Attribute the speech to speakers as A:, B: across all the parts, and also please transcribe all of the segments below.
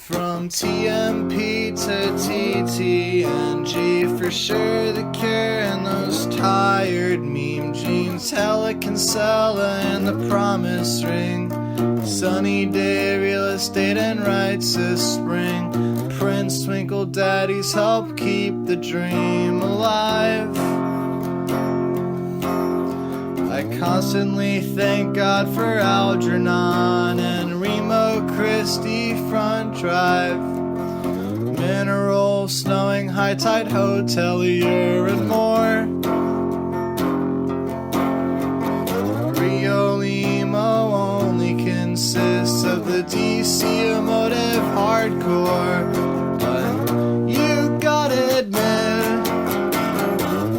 A: From TMP to TTNG, for sure the cure and those tired meme jeans. Helican Sella and the promise ring. Sunny day, real estate and rights this spring. Prince Twinkle Daddies help keep the dream alive. I constantly thank God for Algernon and Remo Christie Front Drive. Mineral, snowing, high tide, hotelier, and more. Real emo only consists of the DC emotive hardcore. But you gotta admit,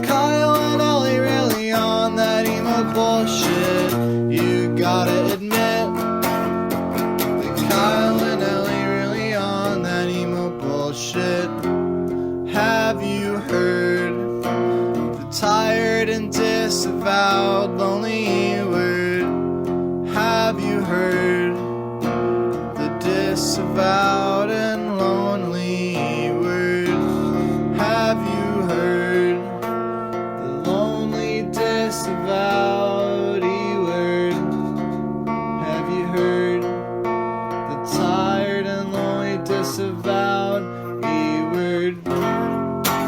A: Kyle and Ellie really on that emo bullshit. You gotta admit that Kyle and Ellie really on that emo bullshit. Have you heard the tired and disavowed lonely word? Have you heard the disavowed and lonely word? Have you heard the lonely disavowed word? Have you heard the tired and lonely disavowed word?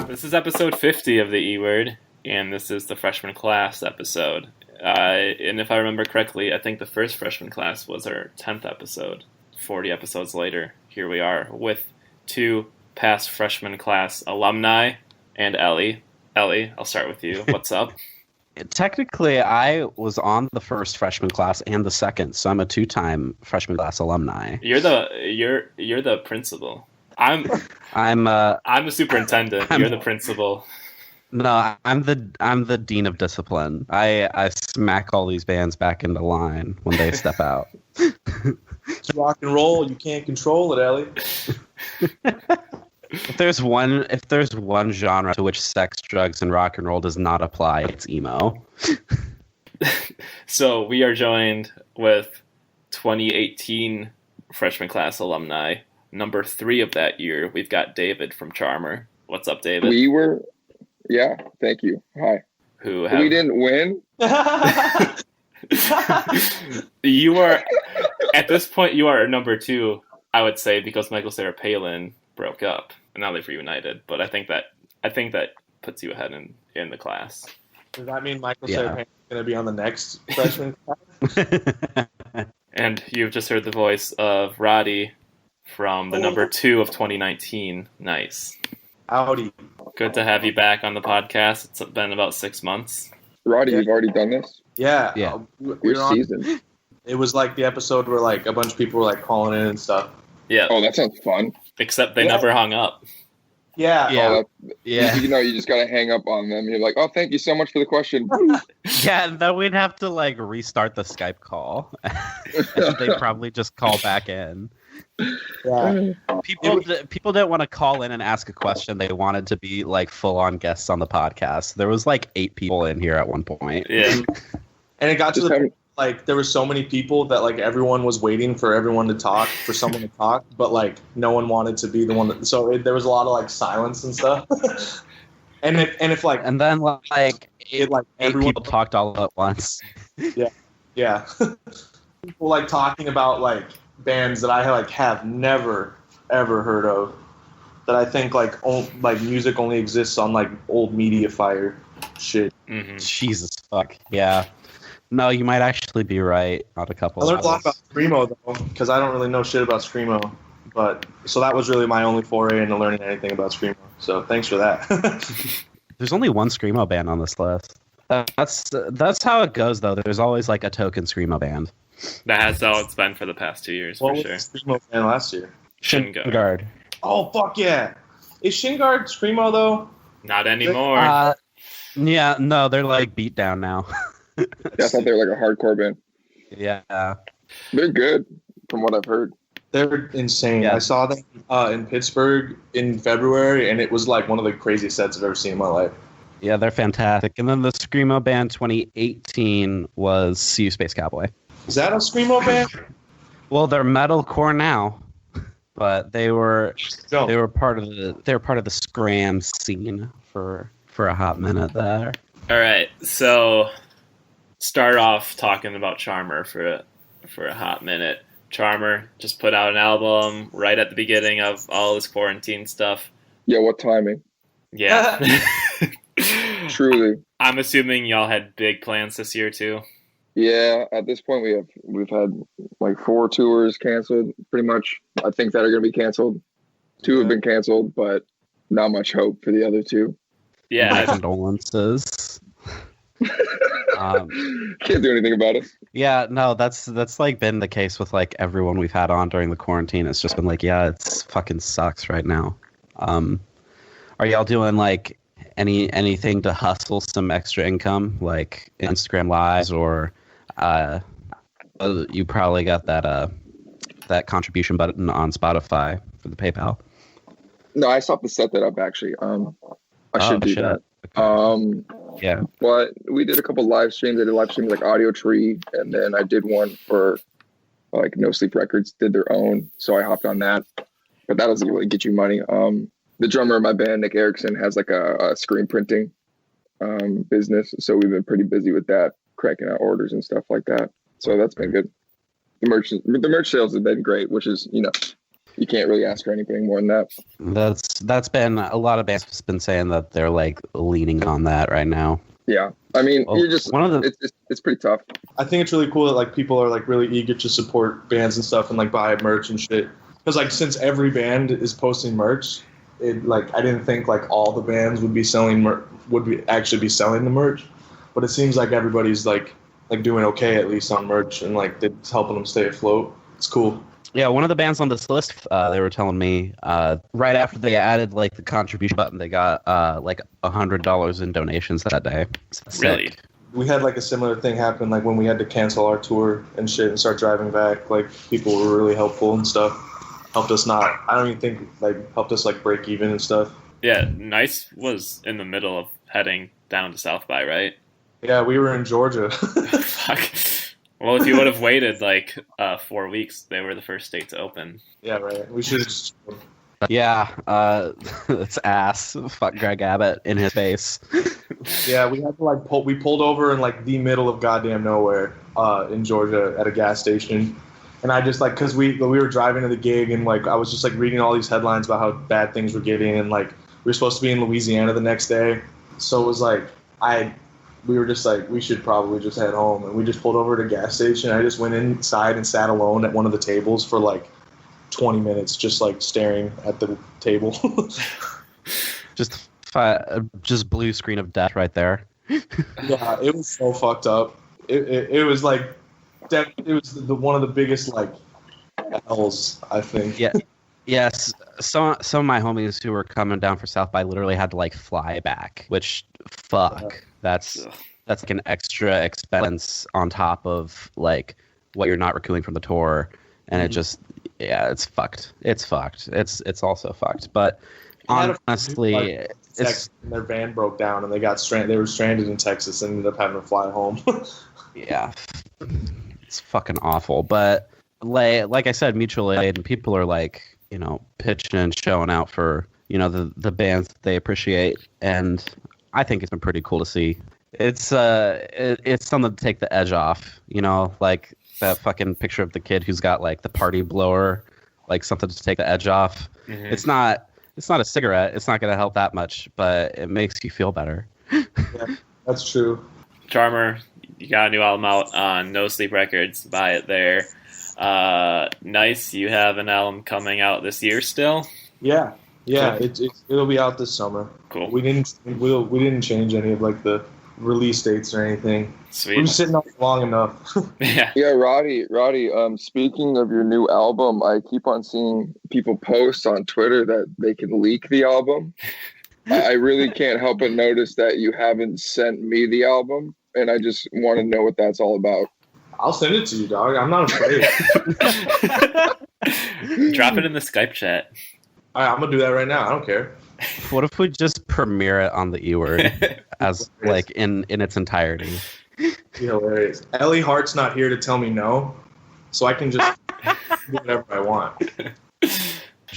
B: This is episode 50 of the E-Word, and this is the freshman class episode. And if I remember correctly, I think the first freshman class was our 10th episode. 40 episodes later, here we are with two past freshman class alumni and Ellie. Ellie, I'll start with you. What's up?
C: Technically, I was on the first freshman class and the second, so I'm a two-time freshman class alumni.
B: You're the principal. I'm the superintendent. You're the principal.
C: No, I'm the dean of discipline. I smack all these bands back into line when they step out.
D: It's rock and roll. You can't control it, Ellie.
C: If there's one genre to which sex, drugs, and rock and roll does not apply, it's emo.
B: So we are joined with 2018 freshman class alumni, number 3 of that year. We've got David from Charmer. What's up, David?
E: Yeah, thank you. Hi. We didn't win.
B: You are, at this point, you are number 2, I would say, because Michael Sarah Palin broke up, and now they've reunited. But I think that puts you ahead in the class.
D: Does that mean Michael Sarah Palin is going to be on the next freshman class?
B: And you've just heard the voice of Roddie from the number 2 of 2019, niiice.
D: Howdy.
B: Good to have you back on the podcast. It's been about 6 months.
E: Roddie, you've already done this?
D: Yeah.
E: Your season.
D: It was like the episode where like a bunch of people were like calling in and stuff.
B: Yeah.
E: Oh, that sounds fun.
B: Except they never hung up.
D: Yeah.
E: You know, you just got to hang up on them. You're like, oh, thank you so much for the question.
C: Yeah, and then we'd have to like restart the Skype call. They'd probably just call back in.
D: Yeah.
C: People didn't want to call in and ask a question. They wanted to be like full-on guests on the podcast. There was like 8 people in here at one point.
B: Yeah.
D: And it got to the point, like there were so many people that like everyone was waiting for everyone to talk, for someone to talk, but like no one wanted to be the one that, so there was a lot of like silence and stuff. and then like
C: everyone people talked all at once.
D: Yeah. People like talking about like bands that I like have never ever heard of, that I think like music only exists on like old Mediafire shit.
B: Mm-hmm.
C: Jesus fuck. Yeah. No, you might actually be right on a couple.
D: I learned a lot about Screamo though, because I don't really know shit about Screamo. But so that was really my only foray into learning anything about Screamo. So thanks for that.
C: There's only one Screamo band on this list. That's how it goes though. There's always like a token Screamo band.
B: That's how it's been for the past 2 years,
D: what
B: for sure.
D: Was the Screamo band last year?
B: Shingard.
D: Oh fuck yeah! Is Shingard Screamo though?
B: Not anymore.
C: Yeah, no, they're like beat down now.
E: Yeah, I thought they were like a hardcore band.
C: Yeah.
E: They're good, from what I've heard.
D: They're insane.
C: Yeah.
D: I saw them in Pittsburgh in February, and it was like one of the craziest sets I've ever seen in my life.
C: Yeah, they're fantastic. And then the Screamo band 2018 was See You Space Cowboy.
D: Is that a Screamo band?
C: Well, they're metalcore now. but they were part of the scram scene for a hot minute there.
B: All right, so start off talking about Charmer for a hot minute. Charmer just put out an album right at the beginning of all this quarantine stuff.
E: Yeah, what timing?
B: Yeah.
E: Truly.
B: I'm assuming y'all had big plans this year too.
E: Yeah, at this point we've had like 4 tours canceled, pretty much. I think that are going to be canceled. 2 have been canceled, but not much hope for the other 2.
B: Yeah,
C: My condolences.
E: Can't do anything about it.
C: Yeah, no, that's like been the case with like everyone we've had on during the quarantine. It's just been like, yeah, it's fucking sucks right now. Are y'all doing like anything to hustle some extra income, like Instagram lives, or you probably got that contribution button on Spotify for the PayPal?
E: No, I still have to set that up actually. I should do that.
C: Okay. Yeah.
E: But we did a couple live streams. I did live streams like Audio Tree, and then I did one for like No Sleep Records did their own. So I hopped on that. But that doesn't really get you money. The drummer in my band, Nick Erickson, has like a screen printing business. So we've been pretty busy with that, cranking out orders and stuff like that. So that's been good. The merch sales have been great, which is, you can't really ask for anything more than that.
C: That's been a lot of bands have been saying that they're like leaning on that right now.
E: Yeah, I mean, you're just it's pretty tough.
D: I think it's really cool that like people are like really eager to support bands and stuff and like buy merch and shit. Because like since every band is posting merch, it like I didn't think like all the bands would be selling actually be selling the merch, but it seems like everybody's like doing okay at least on merch and like it's helping them stay afloat. It's cool.
C: Yeah, one of the bands on this list, they were telling me right after they added like the contribution button, they got like $100 in donations that day.
B: Really?
D: We had like a similar thing happen like when we had to cancel our tour and shit and start driving back. Like people were really helpful and stuff. Helped us helped us like break even and stuff.
B: Yeah, niiice was in the middle of heading down to South by, right?
D: Yeah, we were in Georgia.
B: Fuck. Well, if you would have waited like 4 weeks, they were the first state to open.
D: Yeah, right. We should have just...
C: Yeah, it's ass. Fuck Greg Abbott in his face.
D: Yeah, we had to we pulled over in like the middle of goddamn nowhere in Georgia at a gas station. And I just like, cause we were driving to the gig and like, I was just like reading all these headlines about how bad things were getting. And like, we were supposed to be in Louisiana the next day. So it was like, we were just like, we should probably just head home. And we just pulled over at a gas station. I just went inside and sat alone at one of the tables for like 20 minutes, just like staring at the table.
C: just blue screen of death right there.
D: Yeah, it was so fucked up. It was like, it was one of the biggest like L's, I think.
C: Yeah. Yes, some of my homies who were coming down for South by literally had to like fly back, which fuck. That's like an extra expense on top of like what you're not recouping from the tour, and it just it's fucked. It's fucked. It's also fucked. But honestly,
D: their van broke down and they got stranded. They were stranded in Texas and ended up having to fly home.
C: Yeah, it's fucking awful. But like I said, mutual aid, and people are like, pitching and showing out for, the bands that they appreciate. And I think it's been pretty cool to see. It's something to take the edge off, like that fucking picture of the kid who's got like the party blower, like something to take the edge off. Mm-hmm. It's not a cigarette. It's not going to help that much, but it makes you feel better.
D: Yeah, that's true.
B: Charmer, you got a new album out on No Sleep Records. Buy it there. niiice, you have an album coming out this year still?
D: Yeah, it'll be out this summer.
B: Cool.
D: We didn't change any of like the release dates or anything.
B: Sweet.
D: We've been sitting on it long enough.
B: Yeah.
E: Yeah, Roddie. Speaking of your new album, I keep on seeing people post on Twitter that they can leak the album. I really can't help but notice that you haven't sent me the album, and I just want to know what that's all about.
D: I'll send it to you, dog. I'm not afraid.
B: Drop it in the Skype chat.
D: All right, I'm gonna do that right now. I don't care.
C: What if we just premiere it on the E-word as like in its entirety?
D: Be hilarious. Ellie Hart's not here to tell me no, so I can just do whatever I want.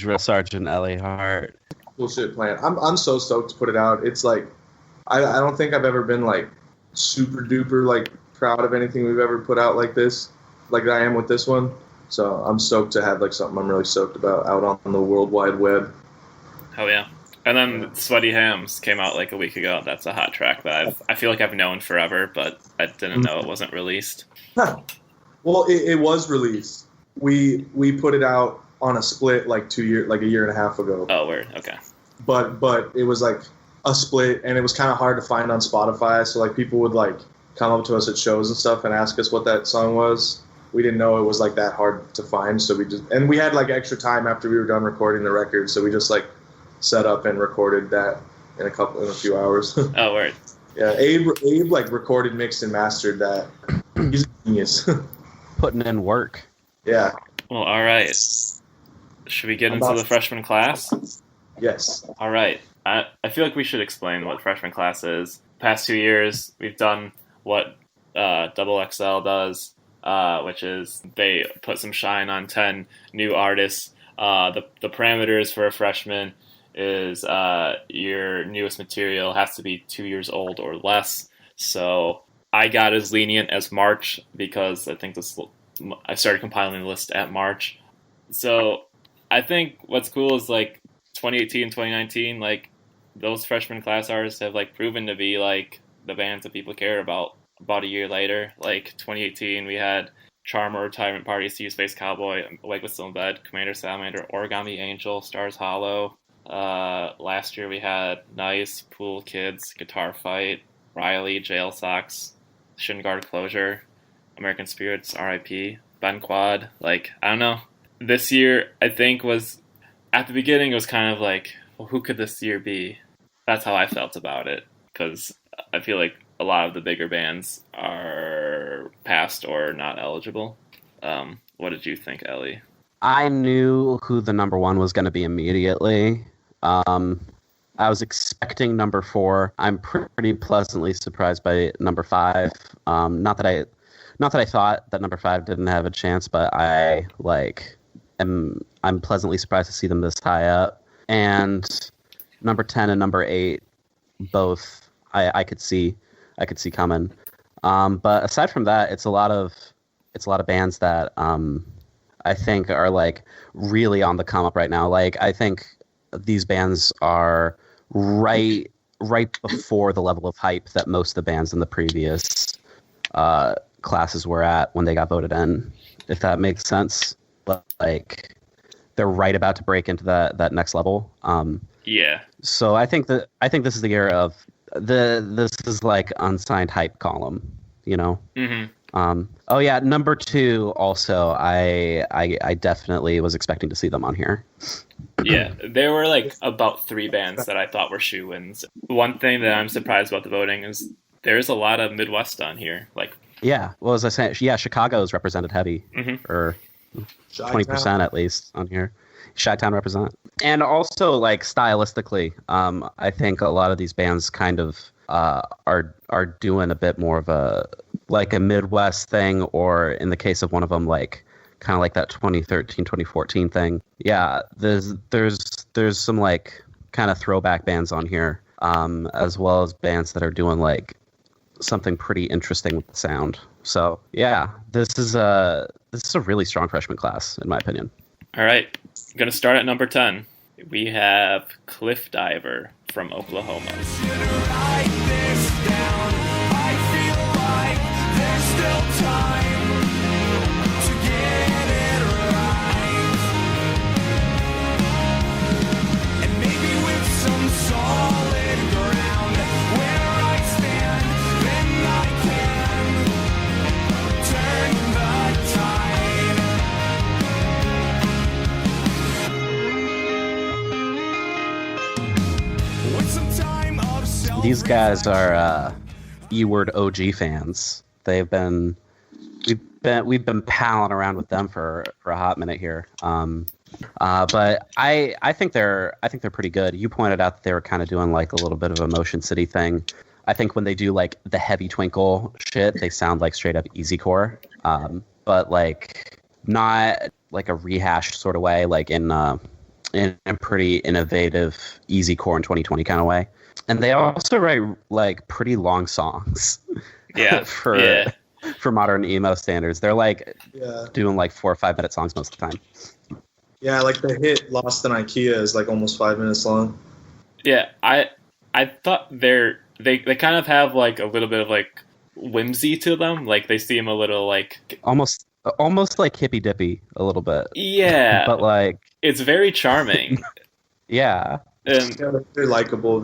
C: Drill Sergeant Ellie Hart.
D: Cool shit plan. I'm so stoked to put it out. It's like I don't think I've ever been like super duper like proud of anything we've ever put out like this, like I am with this one. So I'm stoked to have like something I'm really stoked about out on the World Wide Web.
B: Hell yeah. And then Sweaty Hams came out like a week ago. That's a hot track that I feel like I've known forever, but I didn't know it wasn't released.
D: Well, it was released. We put it out on a split like a year and a half ago.
B: Oh, word. Okay.
D: But it was like a split, and it was kind of hard to find on Spotify. So like people would like come up to us at shows and stuff and ask us what that song was. We didn't know it was like that hard to find, so we had like extra time after we were done recording the record, so we just like set up and recorded that in a few hours.
B: Oh, word.
D: Yeah, Abe like recorded, mixed, and mastered that. He's a genius.
C: Putting in work.
D: Yeah.
B: Well, all right. Should we get into the freshman class?
D: Yes.
B: All right. I feel like we should explain what freshman class is. Past 2 years, we've done what Double XL does, which is they put some shine on 10 new artists. The parameters for a freshman is your newest material has to be 2 years old or less. So I got as lenient as March because I think I started compiling the list at March. So I think what's cool is like 2018 and 2019, like those freshman class artists have like proven to be like the bands that people care about a year later. Like 2018, we had Charmer, Retirement Party, See You Space Cowboy, Awake with Still in Bed, Commander Salamander, Origami Angel, Stars Hollow. Last year we had niiice, Pool Kids, Guitar Fight, Riley, Jail Socks, Shin Guard Closure, American Spirits, RIP, Ben Quad. Like, I don't know. This year, I think at the beginning, it was kind of like, well, who could this year be? That's how I felt about it, because I feel like a lot of the bigger bands are past or not eligible. What did you think, Ellie?
C: I knew who the number one was going to be immediately. I was expecting number 4. I'm pretty pleasantly surprised by number 5. Not that I thought that number 5 didn't have a chance, but I'm pleasantly surprised to see them this high up. And number 10 and number 8, both I could see coming. But aside from that, it's a lot of bands that I think are like really on the come up right now. Like I think these bands are right before the level of hype that most of the bands in the previous classes were at when they got voted in, if that makes sense. But like they're right about to break into that next level.
B: Yeah.
C: So I think this is the year of this is like unsigned hype column, you know.
B: Mm-hmm.
C: Oh yeah, number 2 also. I definitely was expecting to see them on here.
B: Yeah, there were like about 3 bands that I thought were shoe-ins. One thing that I'm surprised about the voting is there's a lot of Midwest on here. Like,
C: yeah, well, as I said, yeah, Chicago is represented heavy,
B: mm-hmm.
C: or 20% at least on here. Chi-Town represent, and also like stylistically, I think a lot of these bands kind of are doing a bit more of a Midwest thing, or in the case of one of them, like kind of like that 2013, 2014 thing. Yeah, there's some like kind of throwback bands on here, as well as bands that are doing like something pretty interesting with the sound. So yeah, this is a really strong freshman class in my opinion.
B: All right, I'm gonna start at number 10. We have Cliff Diver from Oklahoma.
C: These guys are E-Word OG fans. We've been palling around with them for a hot minute here. But I think they're pretty good. You pointed out that they were kind of doing like a little bit of a Motion City thing. I think when they do like the heavy twinkle shit, they sound like straight up easycore. But like not like a rehashed sort of way, like in in a pretty innovative, easy core in 2020 kind of way. And they also write like pretty long songs.
B: Yeah.
C: For modern emo standards. They're like
D: Yeah.
C: doing like 4 or 5 minute songs most of the time.
D: Yeah, like the hit "Lost in IKEA" is like almost 5 minutes long.
B: Yeah, I thought they kind of have like a little bit of like whimsy to them. Like they seem a little like
C: Almost like hippy dippy a little bit.
B: Yeah,
C: But like
B: it's very charming.
C: yeah.
B: And
D: Yeah, they're very likable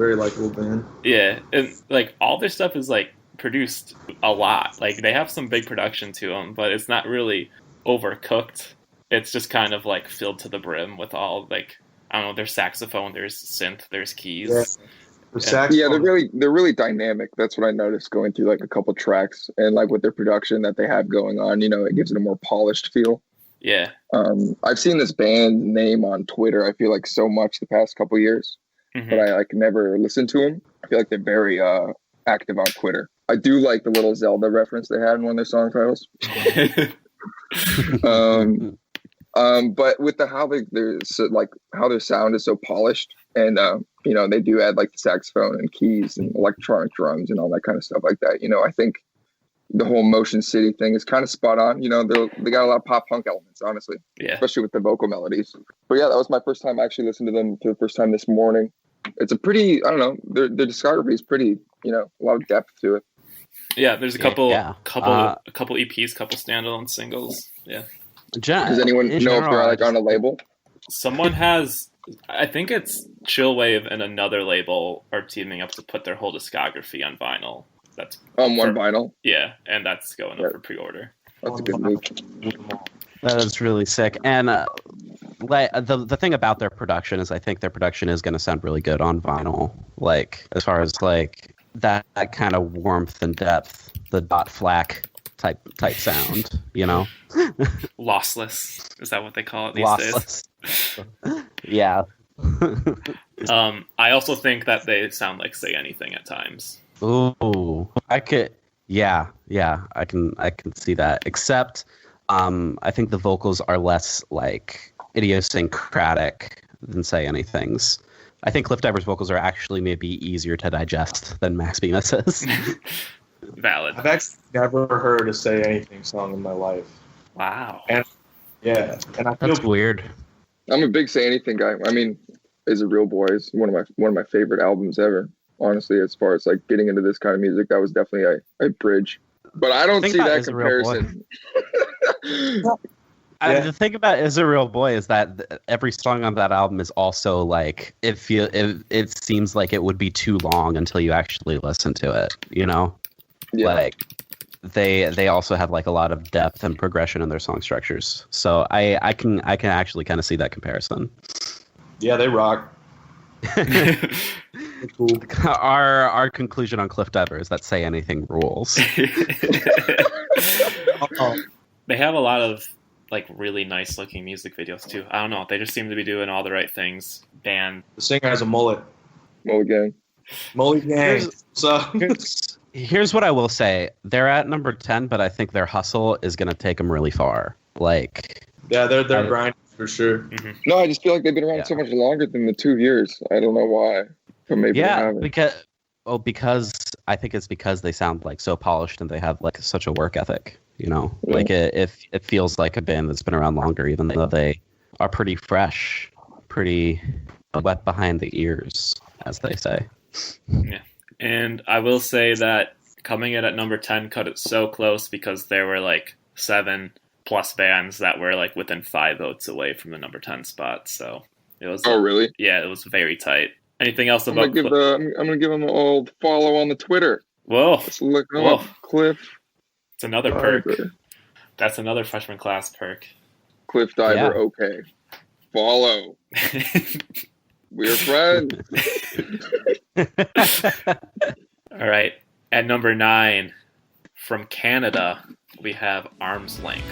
D: band.
B: yeah, and like all their stuff is like produced a lot. Like they have some big production to them, but it's not really overcooked. It's just kind of like filled to the brim with all like, I don't know, there's saxophone, there's synth, there's keys.
D: Yeah. The saxophone.
E: Yeah, they're really dynamic. That's what I noticed going through like a couple tracks and like with their production that they have going on. You know, it gives it a more polished feel.
B: Yeah.
E: I've seen this band name on Twitter. I feel like so much the past couple years, but I like never listened to them. I feel like they're very active on Twitter. I do like the little Zelda reference they had in one of their song titles. But with how their sound is so polished, and you know, they do add like the saxophone and keys and electronic drums and all that kind of stuff like that. You know, I think the whole Motion City thing is kind of spot on. You know, they got a lot of pop punk elements, honestly, especially with the vocal melodies. But yeah, that was my first time actually listening to them for the first time this morning. It's a pretty, I don't know, their discography is pretty, you know, a lot of depth to it.
B: Yeah, there's a couple EPs, couple standalone singles. Yeah.
E: Does anyone know if they're like on a label?
B: Someone has, I think it's Chillwavve and another label are teaming up to put their whole discography on vinyl. That's
E: on one vinyl.
B: Yeah, and that's going up for pre-order.
E: That's a good move.
C: That is really sick. And like the thing about their production is, I think their production is going to sound really good on vinyl. Like as far as like that kind of warmth and depth, the dot flack type sound, you know.
B: Lossless, is that what they call it these days?
C: Yeah.
B: I also think that they sound like Say Anything at times.
C: Ooh, I can see that. Except, I think the vocals are less like idiosyncratic than Say Anything's. I think Cliff Diver's vocals are actually maybe easier to digest than Max Bemis's.
B: Valid.
D: I've actually never heard a Say Anything song in my life.
B: Wow.
D: And I feel
C: That's weird.
E: I'm a big Say Anything guy. I mean, Is It Real Boy is one of my favorite albums ever. Honestly, as far as like getting into this kind of music, that was definitely a bridge. But I don't see that comparison.
C: The thing about Is a Real Boy is that every song on that album is also like it seems like it would be too long until you actually listen to it, you know?
E: Yeah.
C: Like they also have like a lot of depth and progression in their song structures. So I can actually kind of see that comparison.
D: Yeah, they rock.
C: Cool. Our conclusion on Cliff Diver is that Say Anything rules.
B: They have a lot of like really nice looking music videos too. I don't know. They just seem to be doing all the right things. Band.
D: The singer has a mullet.
E: Mulligan.
D: So
C: here's what I will say. They're at number 10, but I think their hustle is going to take them really far. Like,
D: yeah, they're grinding for sure.
B: Mm-hmm.
E: No, I just feel like they've been around so much longer than the 2 years. I don't know why. But maybe they haven't.
C: because I think it's because they sound like so polished and they have like such a work ethic. You know, like it feels like a band that's been around longer, even though they are pretty fresh, pretty wet behind the ears, as they say.
B: Yeah, and I will say that coming in at number 10 cut it so close because there were like 7+ bands that were like within 5 votes away from the number 10 spot. So it was.
E: Oh, really?
B: Yeah, it was very tight. Anything else about?
E: I'm gonna give them an old follow on the Twitter.
B: Whoa!
E: Let's look up Cliff.
B: It's another perk. That's another freshman class perk.
E: Cliff Diver, okay. Follow. We're friends.
B: All right. At number 9, from Canada, we have Arm's Length.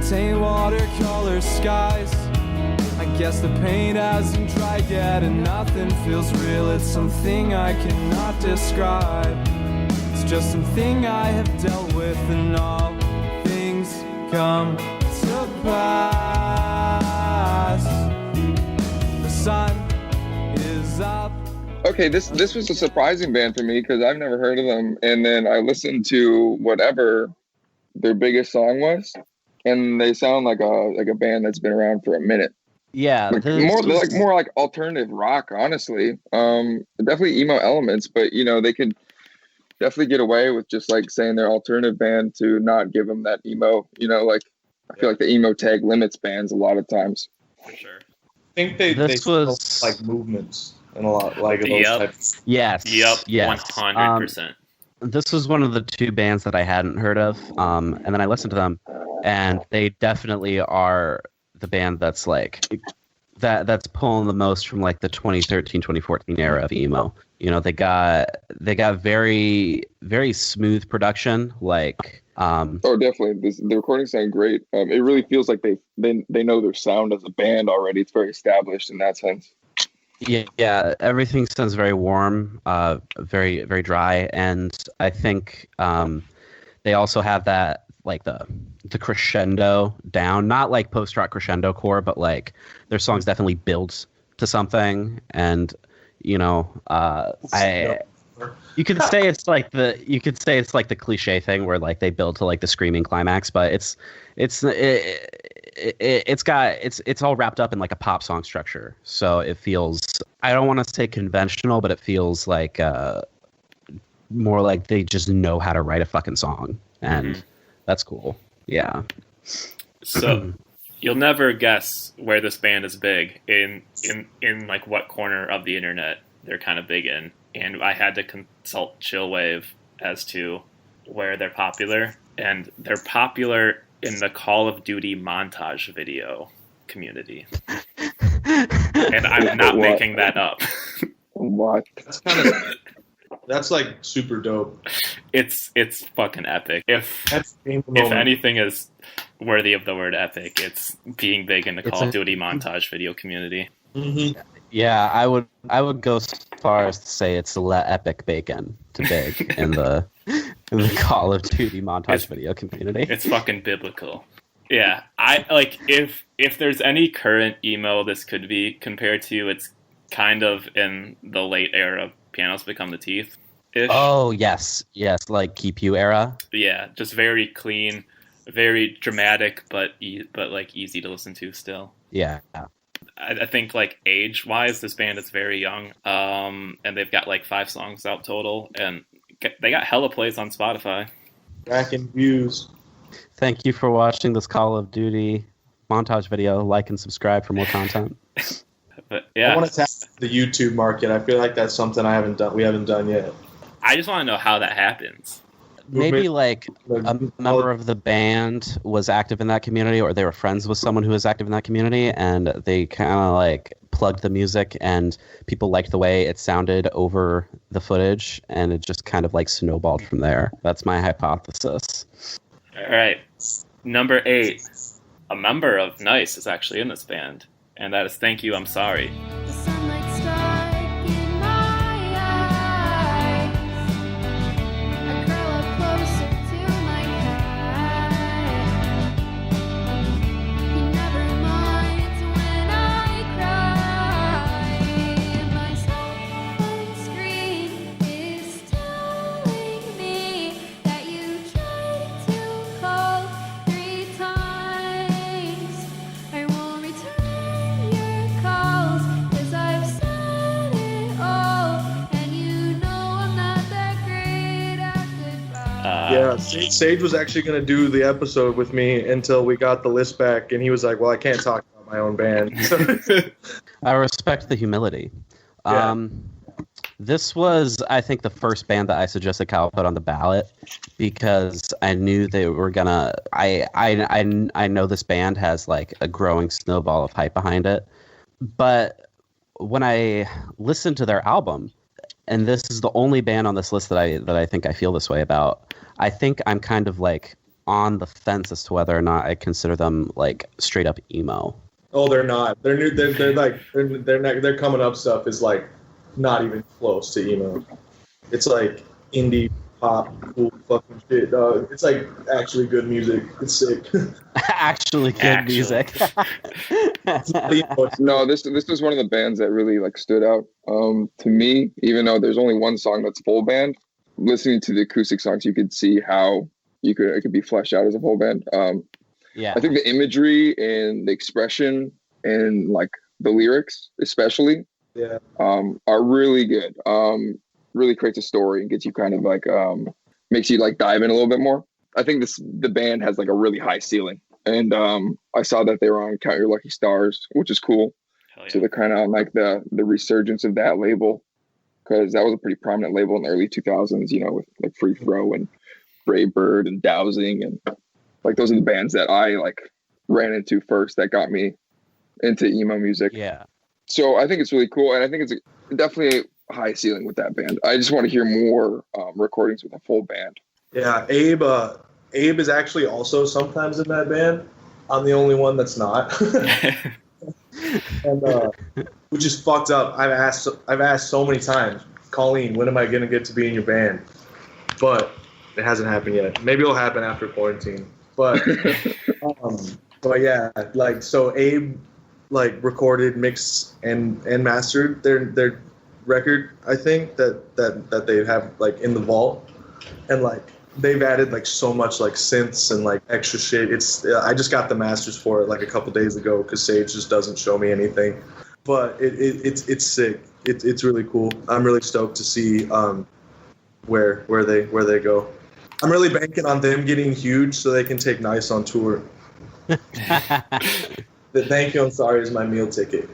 F: Taint watercolor skies. I Guess the pain hasn't dried yet and nothing feels real. It's something I cannot describe. It's just something I have dealt with, and all things come to pass. The sun is up.
E: Okay, this was a surprising band for me because I've never heard of them, and then I listened to whatever their biggest song was, and they sound like a band that's been around for a minute.
C: Yeah,
E: Like, more like alternative rock, honestly. Definitely emo elements, but they could definitely get away with just like saying they're alternative band to not give them that emo. Like I feel like the emo tag limits bands a lot of times.
B: For sure.
D: I think they
C: was
D: like movements and a lot like those
B: Yep.
D: types.
C: yes,
B: Yep.
C: yes.
B: 100%.
C: This was one of the two bands that I hadn't heard of, and then I listened to them, and they definitely are the band that's like that's pulling the most from like the 2013 2014 era of emo. They got very, very smooth production, like
E: Oh, definitely. The recordings sound great. It really feels like they know their sound as a band already. It's very established in that sense.
C: yeah, everything sounds very warm, very, very dry, and I think they also have that like the crescendo down, not like post-rock crescendo core, but like their songs definitely build to something, and you could say it's like the cliche thing where like they build to like the screaming climax, but it's all wrapped up in like a pop song structure, so it feels, I don't want to say conventional, but it feels like more like they just know how to write a fucking song, and that's cool. Yeah.
B: So you'll never guess where this band is big in like what corner of the internet they're kind of big in, and I had to consult Chillwavve as to where they're popular, and they're popular in the Call of Duty montage video community. And I'm not making that up.
E: What?
D: That's like super dope.
B: It's fucking epic. If
D: If
B: anything is worthy of the word epic, it's being big in the Call of Duty montage video community.
D: Mm-hmm.
C: Yeah, I would go so far as to say it's epic bacon to big in the Call of Duty montage video community.
B: It's fucking biblical. Yeah, I like if there's any current emo this could be compared to, it's kind of in the late era Pianos Become the Teeth.
C: Oh yes, like Keep You era.
B: Yeah, just very clean, very dramatic, but like easy to listen to still.
C: Yeah.
B: I think like age-wise, this band is very young, and they've got like 5 songs out total, and they got hella plays on Spotify.
D: Racking views.
C: Thank you for watching this Call of Duty montage video. Like and subscribe for more content.
B: But yeah,
D: I want to tap the YouTube market. I feel like that's something we haven't done yet.
B: I just want to know how that happens.
C: Maybe like a member of the band was active in that community, or they were friends with someone who was active in that community, and they kind of like plugged the music, and people liked the way it sounded over the footage, and it just kind of like snowballed from there. That's my hypothesis.
B: All right, number 8, a member of niiice is actually in this band, and that is Thank You, I'm Sorry.
G: The sunlight struck in my eyes. I curl up closer to my cat. He never minds when I cry. My silent scream is telling me that you tried to call 3 times. I won't return your calls, 'cause I've said it all, and you know I'm not that great at goodbye.
D: Yeah, Sage was actually going to do the episode with me until we got the list back, and he was like, well, I can't talk about my own band.
C: I respect the humility.
D: Yeah.
C: This was, I think, the first band that I suggested Kyle put on the ballot because I knew they were gonna. I know this band has like a growing snowball of hype behind it, but when I listened to their album, and this is the only band on this list that I think I feel this way about, I think I'm kind of like on the fence as to whether or not I consider them like straight up emo.
D: Oh, they're not. They're new. They're like their coming up stuff is like not even close to emo. It's like indie pop, cool fucking shit, dog. It's like actually good music. It's sick.
C: Actually good music.
E: No, this was one of the bands that really like stood out to me. Even though there's only one song that's full band, listening to the acoustic songs, you could see how it could be fleshed out as a full band.
C: Yeah,
E: I think the imagery and the expression and like the lyrics, especially,
D: Yeah.
E: are really good. Really creates a story and gets you kind of like makes you like dive in a little bit more. I think the band has like a really high ceiling, and I saw that they were on Count Your Lucky Stars, which is cool.
B: Hell
E: So
B: yeah.
E: they're kind of on like the resurgence of that label, because that was a pretty prominent label in the early 2000s. You know, with like Free Throw and Brave Bird and Dowsing, and like those are the bands that I like ran into first that got me into emo music.
C: yeah.
E: So I think it's really cool, and I think it's definitely a high ceiling with that band. I just want to hear more recordings with a full band.
D: Yeah, Abe is actually also sometimes in that band. I'm the only one that's not. And which is fucked up. I've asked so many times, Colleen, when am I gonna get to be in your band? But it hasn't happened yet. Maybe it'll happen after quarantine. But but yeah, like so Abe like recorded, mixed and mastered their record, I think that they have like in the vault, and like they've added like so much like synths and like extra shit. I just got the masters for it like a couple days ago because Sage just doesn't show me anything, but it's sick. It's really cool. I'm really stoked to see where they go. I'm really banking on them getting huge so they can take niiice on tour. The thank you, I'm sorry is my meal ticket.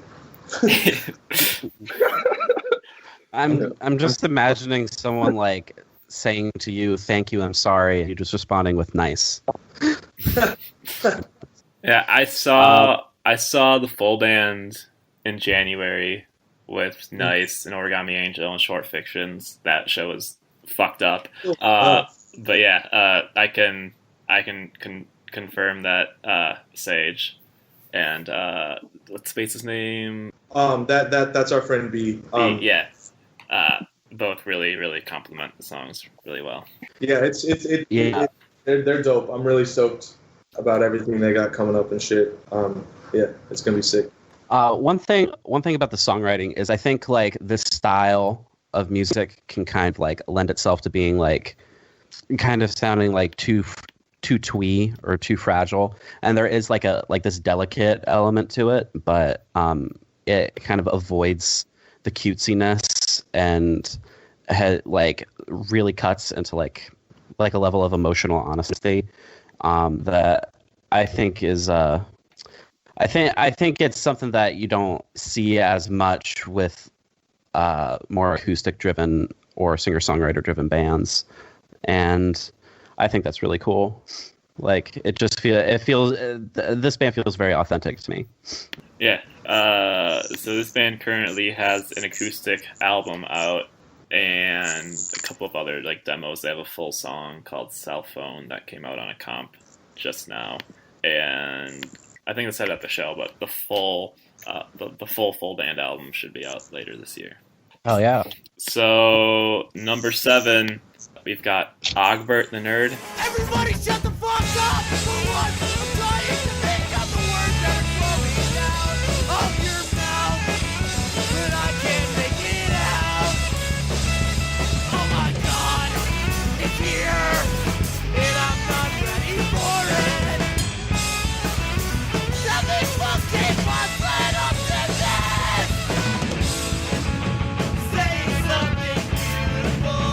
C: I'm just imagining someone like saying to you, "Thank you, I'm sorry," and you're just responding with "nice."
B: Yeah, I saw the full band in January with niiice and Origami Angel and Short Fictions. That show was fucked up. But yeah, I can confirm that Sage and what's Space's name?
D: That's our friend B.
B: Yeah, both really compliment the songs really well.
D: Yeah, they're dope. I'm really stoked about everything they got coming up and shit. Yeah, it's gonna be sick.
C: One thing about the songwriting is I think like this style of music can kind of like lend itself to being like kind of sounding like too twee or too fragile, and there is like this delicate element to it, but it kind of avoids the cutesiness and like really cuts into like a level of emotional honesty that I think is I think it's something that you don't see as much with more acoustic driven or singer-songwriter driven bands, and I think that's really cool. Like this band feels very authentic to me.
B: Yeah. So this band currently has an acoustic album out and a couple of other like demos. They have a full song called Cell Phone that came out on a comp just now, and I think they said at the show, but the full full band album should be out later this year.
C: Oh yeah.
B: So number 7, we've got Ogbert the Nerd.
H: Everybody shut the fuck up! For once, I'm trying to make out the words that are flowing out of your mouth, but I can't make it out. Oh my god, it's here, and I'm not ready for it. Nothing will keep us led up to this. Say something beautiful,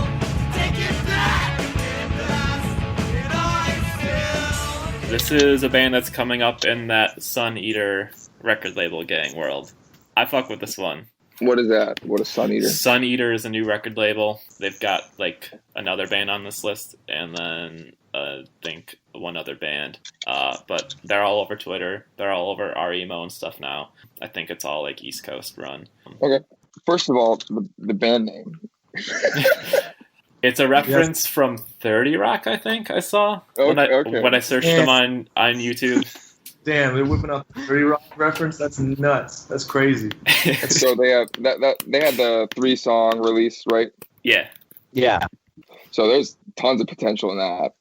H: take it back and past, and I still.
B: This is a band that's coming up in that Sun Eater record label gang world. I fuck with this one.
E: What is that? What is Sun Eater?
B: Sun Eater is a new record label. They've got like another band on this list, and then I think one other band. But they're all over Twitter. They're all over our emo and stuff now. I think it's all like East Coast run.
E: Okay. First of all, the band name.
B: It's a reference from 30 Rock, I think I saw when I searched them on YouTube.
D: Damn, they're whipping out the 30 Rock reference. That's nuts. That's crazy.
E: So they have they had the 3-song release, right?
B: Yeah.
C: Yeah.
E: So there's tons of potential in that.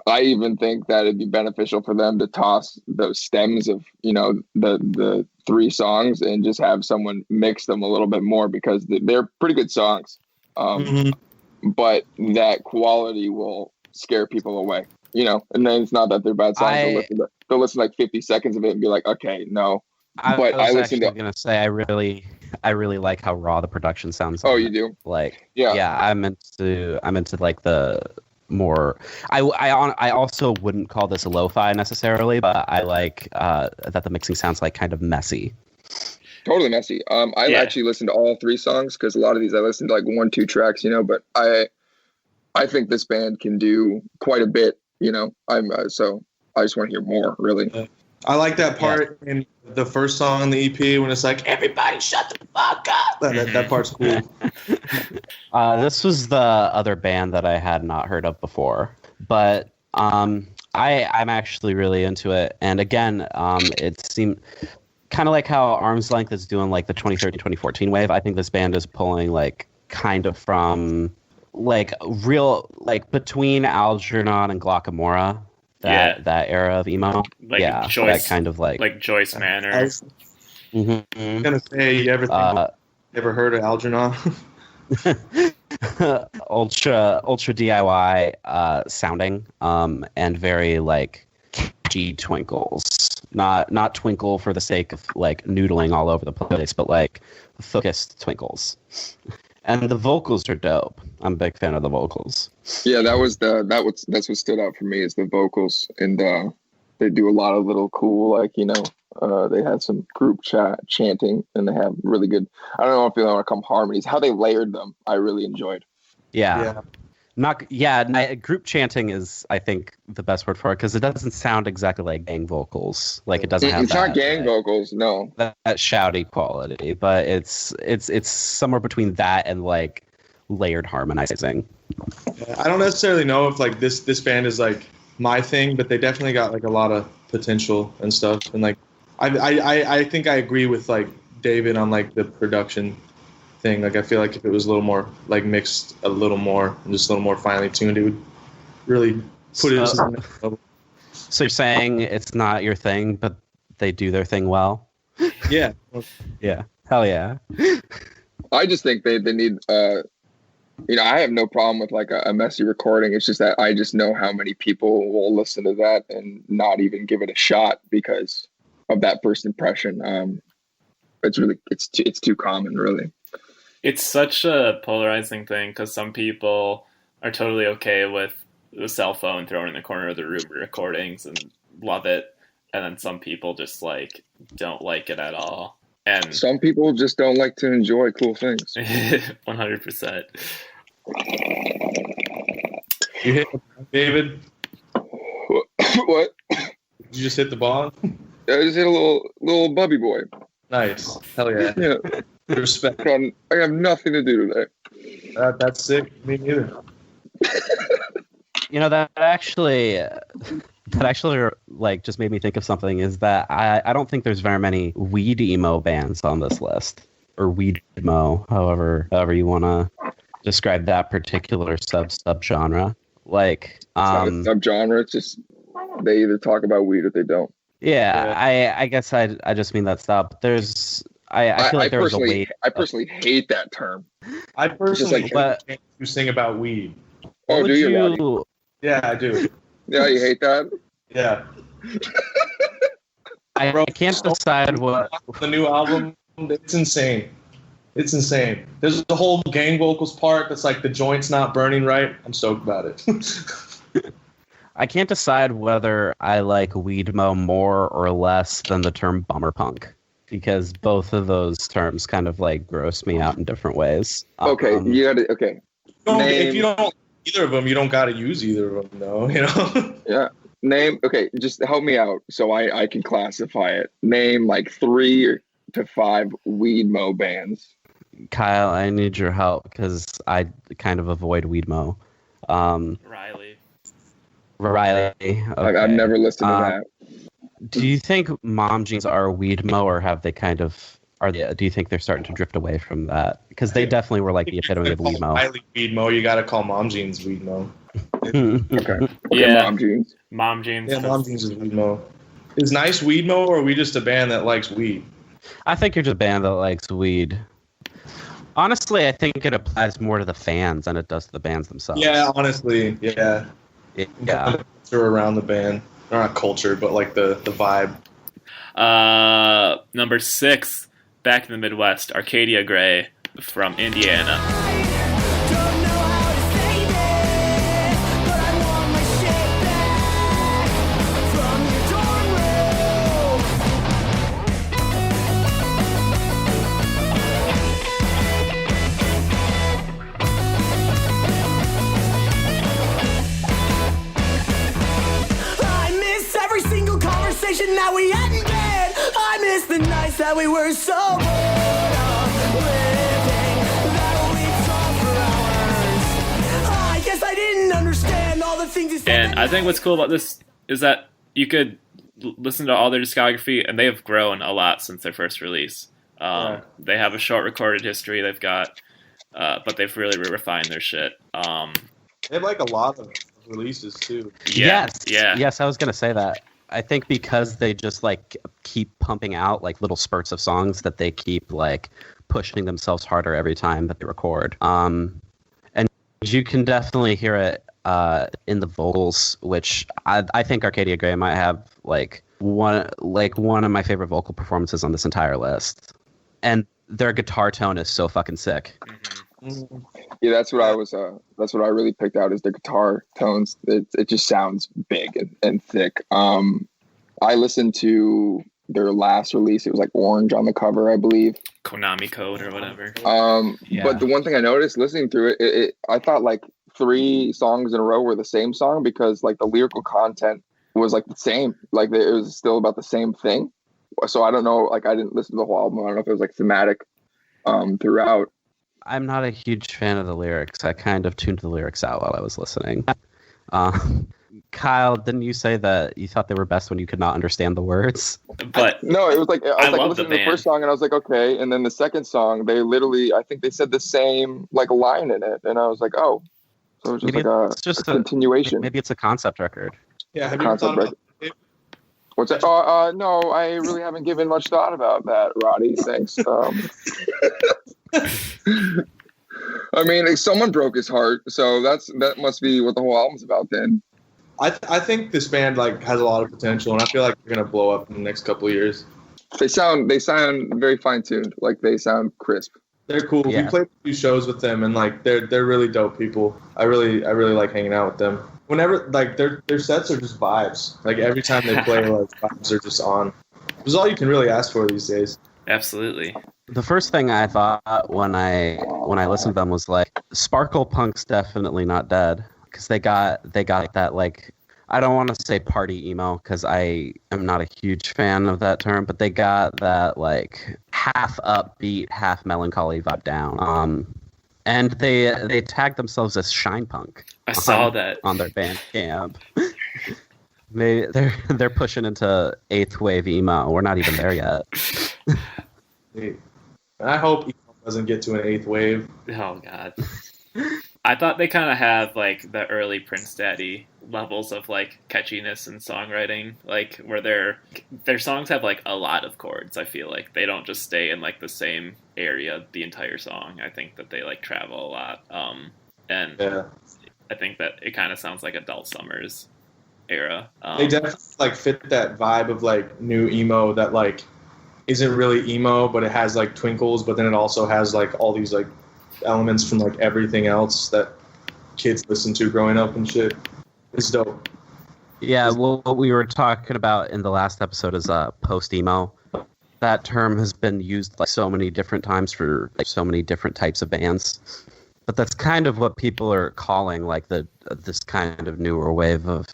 E: I even think that it'd be beneficial for them to toss those stems of, the 3 songs and just have someone mix them a little bit more, because they're pretty good songs. But that quality will scare people away, and then it's not that they're bad songs. They'll listen to like 50 seconds of it and be like, okay, no.
C: I was actually going to say, I really like how raw the production sounds.
E: Oh, you do?
C: Like,
E: yeah,
C: I'm into like the more. I also wouldn't call this a lo-fi necessarily, but I like that the mixing sounds like kind of messy.
E: Totally messy. I actually listened to all 3 songs, because a lot of these I listened to like 1-2 tracks, but I think this band can do quite a bit, so I just want to hear more, really.
D: I like that part in the first song on the EP when it's like, everybody shut the fuck up. That part's cool.
C: This was the other band that I had not heard of before, but I'm actually really into it. And again, it seemed kind of like how Arm's Length is doing like the 2013-2014 wave. I think this band is pulling like kind of from like real, like between Algernon and Glockamora. That era of emo,
B: like
C: Joyce, that kind of like
B: Joyce Manor.
D: I was gonna say, you ever heard of Algernon?
C: ultra DIY sounding, and very like catchy twinkles. Not twinkle for the sake of like noodling all over the place, but like focused twinkles. And the vocals are dope. I'm a big fan of the vocals.
E: Yeah, that's what stood out for me, is the vocals, and they do a lot of little cool, like, they had some group chanting, and they have really good, I don't know if you want to call them harmonies, how they layered them, I really enjoyed.
C: Yeah. Group chanting is, I think, the best word for it, because it doesn't sound exactly like gang vocals. Like, it doesn't have
E: it's not gang vocals, no.
C: That shouty quality, but it's somewhere between that and like layered harmonizing.
D: I don't necessarily know if like this band is like my thing, but they definitely got like a lot of potential and stuff. And like I think I agree with like David on like the production thing. Like I feel like if it was a little more like mixed a little more and just a little more finely tuned, it would really put it into the next level.
C: So you're saying it's not your thing, but they do their thing well?
D: Yeah.
C: Yeah. Hell yeah.
E: I just think they need I have no problem with like a messy recording. It's just that I just know how many people will listen to that and not even give it a shot because of that first impression. It's too common, really.
B: It's such a polarizing thing, because some people are totally okay with the cell phone thrown in the corner of the room recordings and love it, and then some people just like don't like it at all. And
E: some people just don't like to enjoy cool things.
B: 100%.
D: You hit the ball, David?
E: What?
D: Did you just hit the ball?
E: I just hit a little bubby boy.
D: Nice. Hell yeah.
E: Yeah.
D: Respect.
E: I have nothing to do today.
D: That's sick. Me neither.
C: That actually like just made me think of something, is that I don't think there's very many weed emo bands on this list, or weed emo, however you want to describe that particular subgenre. Like
E: It's not a subgenre. It's just they either talk about weed or they don't.
C: Yeah. I guess I just mean that stuff. There's I feel like there was a way.
E: I personally hate that term.
D: I personally hate to sing about weed.
E: Oh, do you, Roddie?
D: Yeah, I do.
E: Yeah, you hate that?
D: Yeah.
C: I can't decide what
D: the new album. It's insane. It's insane. There's the whole gang vocals part that's like the joint's not burning right. I'm stoked about it.
C: I can't decide whether I like weedmo more or less than the term bummer punk, because both of those terms kind of like gross me out in different ways.
E: Okay, you gotta. Okay.
D: If you don't either of them, you don't gotta use either of them, though.
E: Yeah. Name. Okay, just help me out so I can classify it. Name like 3 to 5 weedmo bands.
C: Kyle, I need your help because I kind of avoid weedmo.
B: Riley.
C: Okay.
E: I've never listened to that.
C: Do you think mom jeans are weedmo, or have they kind of do you think they're starting to drift away from that? Because they definitely were like the epitome of weedmo.
D: Miley weedmo, you gotta call mom jeans weedmo.
E: Okay.
B: Yeah.
E: Mom jeans.
B: Mom jeans.
D: Yeah, mom jeans is weedmo. Is niiice weedmo, or are we just a band that likes weed?
C: I think you're just a band that likes weed. Honestly, I think it applies more to the fans than it does to the bands themselves.
D: Yeah, honestly, yeah.
C: Yeah.
D: Culture around the band, or not culture, but like the vibe.
B: Number 6, back in the Midwest, Arcadia Gray from Indiana.
H: Don't know how to say this, but I want my shit back from your dorm room. I miss every single conversation that we had in bed. I miss the nights that we were so bored of living, that we talked for hours. I guess I didn't understand all the things you said.
B: And I think what's cool about this is that you could listen to all their discography, and they have grown a lot since their first release. They have a short recorded history. They've got, but they've really refined their shit.
D: They have like a lot of releases too.
C: Yes, I was gonna say that. I think because they just like keep pumping out like little spurts of songs that they keep like pushing themselves harder every time that they record. And you can definitely hear it in the vocals, which I think Arcadia Gray might have like one of my favorite vocal performances on this entire list. And their guitar tone is so fucking sick.
D: Mm-hmm.
E: Yeah, that's what I was. That's what I really picked out is the guitar tones. It just sounds big and thick. I listened to their last release. It was like orange on the cover, I believe.
B: Konami Code or whatever.
E: But the one thing I noticed listening through it, I thought like 3 songs in a row were the same song because like the lyrical content was like the same. Like it was still about the same thing. So I don't know. Like I didn't listen to the whole album. I don't know if it was like thematic throughout.
C: I'm not a huge fan of the lyrics. I kind of tuned the lyrics out while I was listening. Kyle, didn't you say that you thought they were best when you could not understand the words?
B: But
E: no, it was like I was like
B: love
E: listening
B: the
E: to the first song and I was like, okay, and then the second song, they literally, I think they said the same like line in it, and I was like, oh, so it was just
C: it's
E: a continuation.
C: Maybe it's a concept record.
D: Yeah, have you ever thought about it?
E: What's that? No, I really haven't given much thought about that, Roddie. Thanks. I mean, like, someone broke his heart, so that must be what the whole album's about then.
D: I think this band like has a lot of potential, and I feel like they're gonna blow up in the next couple of years.
E: They sound very fine tuned. Like they sound crisp.
D: They're cool.
C: Yeah.
D: We played a few shows with them, and like they're really dope people. I really like hanging out with them. Whenever like their sets are just vibes. Like every time they play, like vibes are just on. Which is all you can really ask for these days.
B: absolutely.
C: The first thing I thought when I listened to them was like, Sparkle Punk's definitely not dead, because they got that, like, I don't want to say party emo because I am not a huge fan of that term, but they got that like half upbeat, half melancholy vibe down. And they tagged themselves as Shine Punk.
B: I saw that
C: on their Bandcamp. They're pushing into 8th wave emo. We're not even there yet.
D: I hope emo doesn't get to an 8th wave.
B: Oh god. I thought they kind of have like the early Prince Daddy levels of like catchiness and songwriting, like where their songs have like a lot of chords. I feel like they don't just stay in like the same area the entire song. I think that they like travel a lot. And
D: Yeah.
B: I think that it kind of sounds like Adult Summers era.
D: They definitely like fit that vibe of like new emo that like isn't really emo, but it has like twinkles, but then it also has like all these like elements from like everything else that kids listen to growing up and shit. It's dope.
C: Yeah, well, what we were talking about in the last episode is post-emo. That term has been used like so many different times for like so many different types of bands. But that's kind of what people are calling like this kind of newer wave of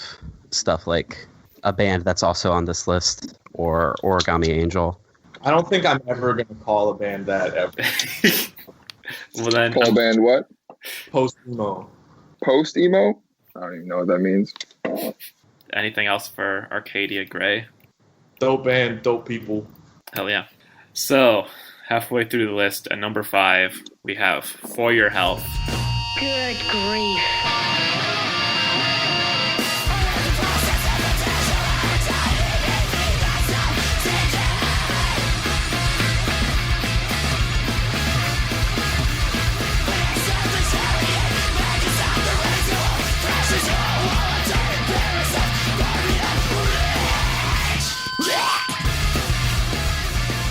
C: stuff, like a band that's also on this list, or Origami Angel.
D: I don't think I'm ever going to call a band that ever.
B: Well then,
E: Full band what?
D: Post-emo.
E: Post-emo? I don't even know what that means.
B: anything else for Arcadia Gray?
D: Dope band, dope people.
B: Hell yeah. So, halfway through the list, at number 5, we have For Your Health.
I: Good grief.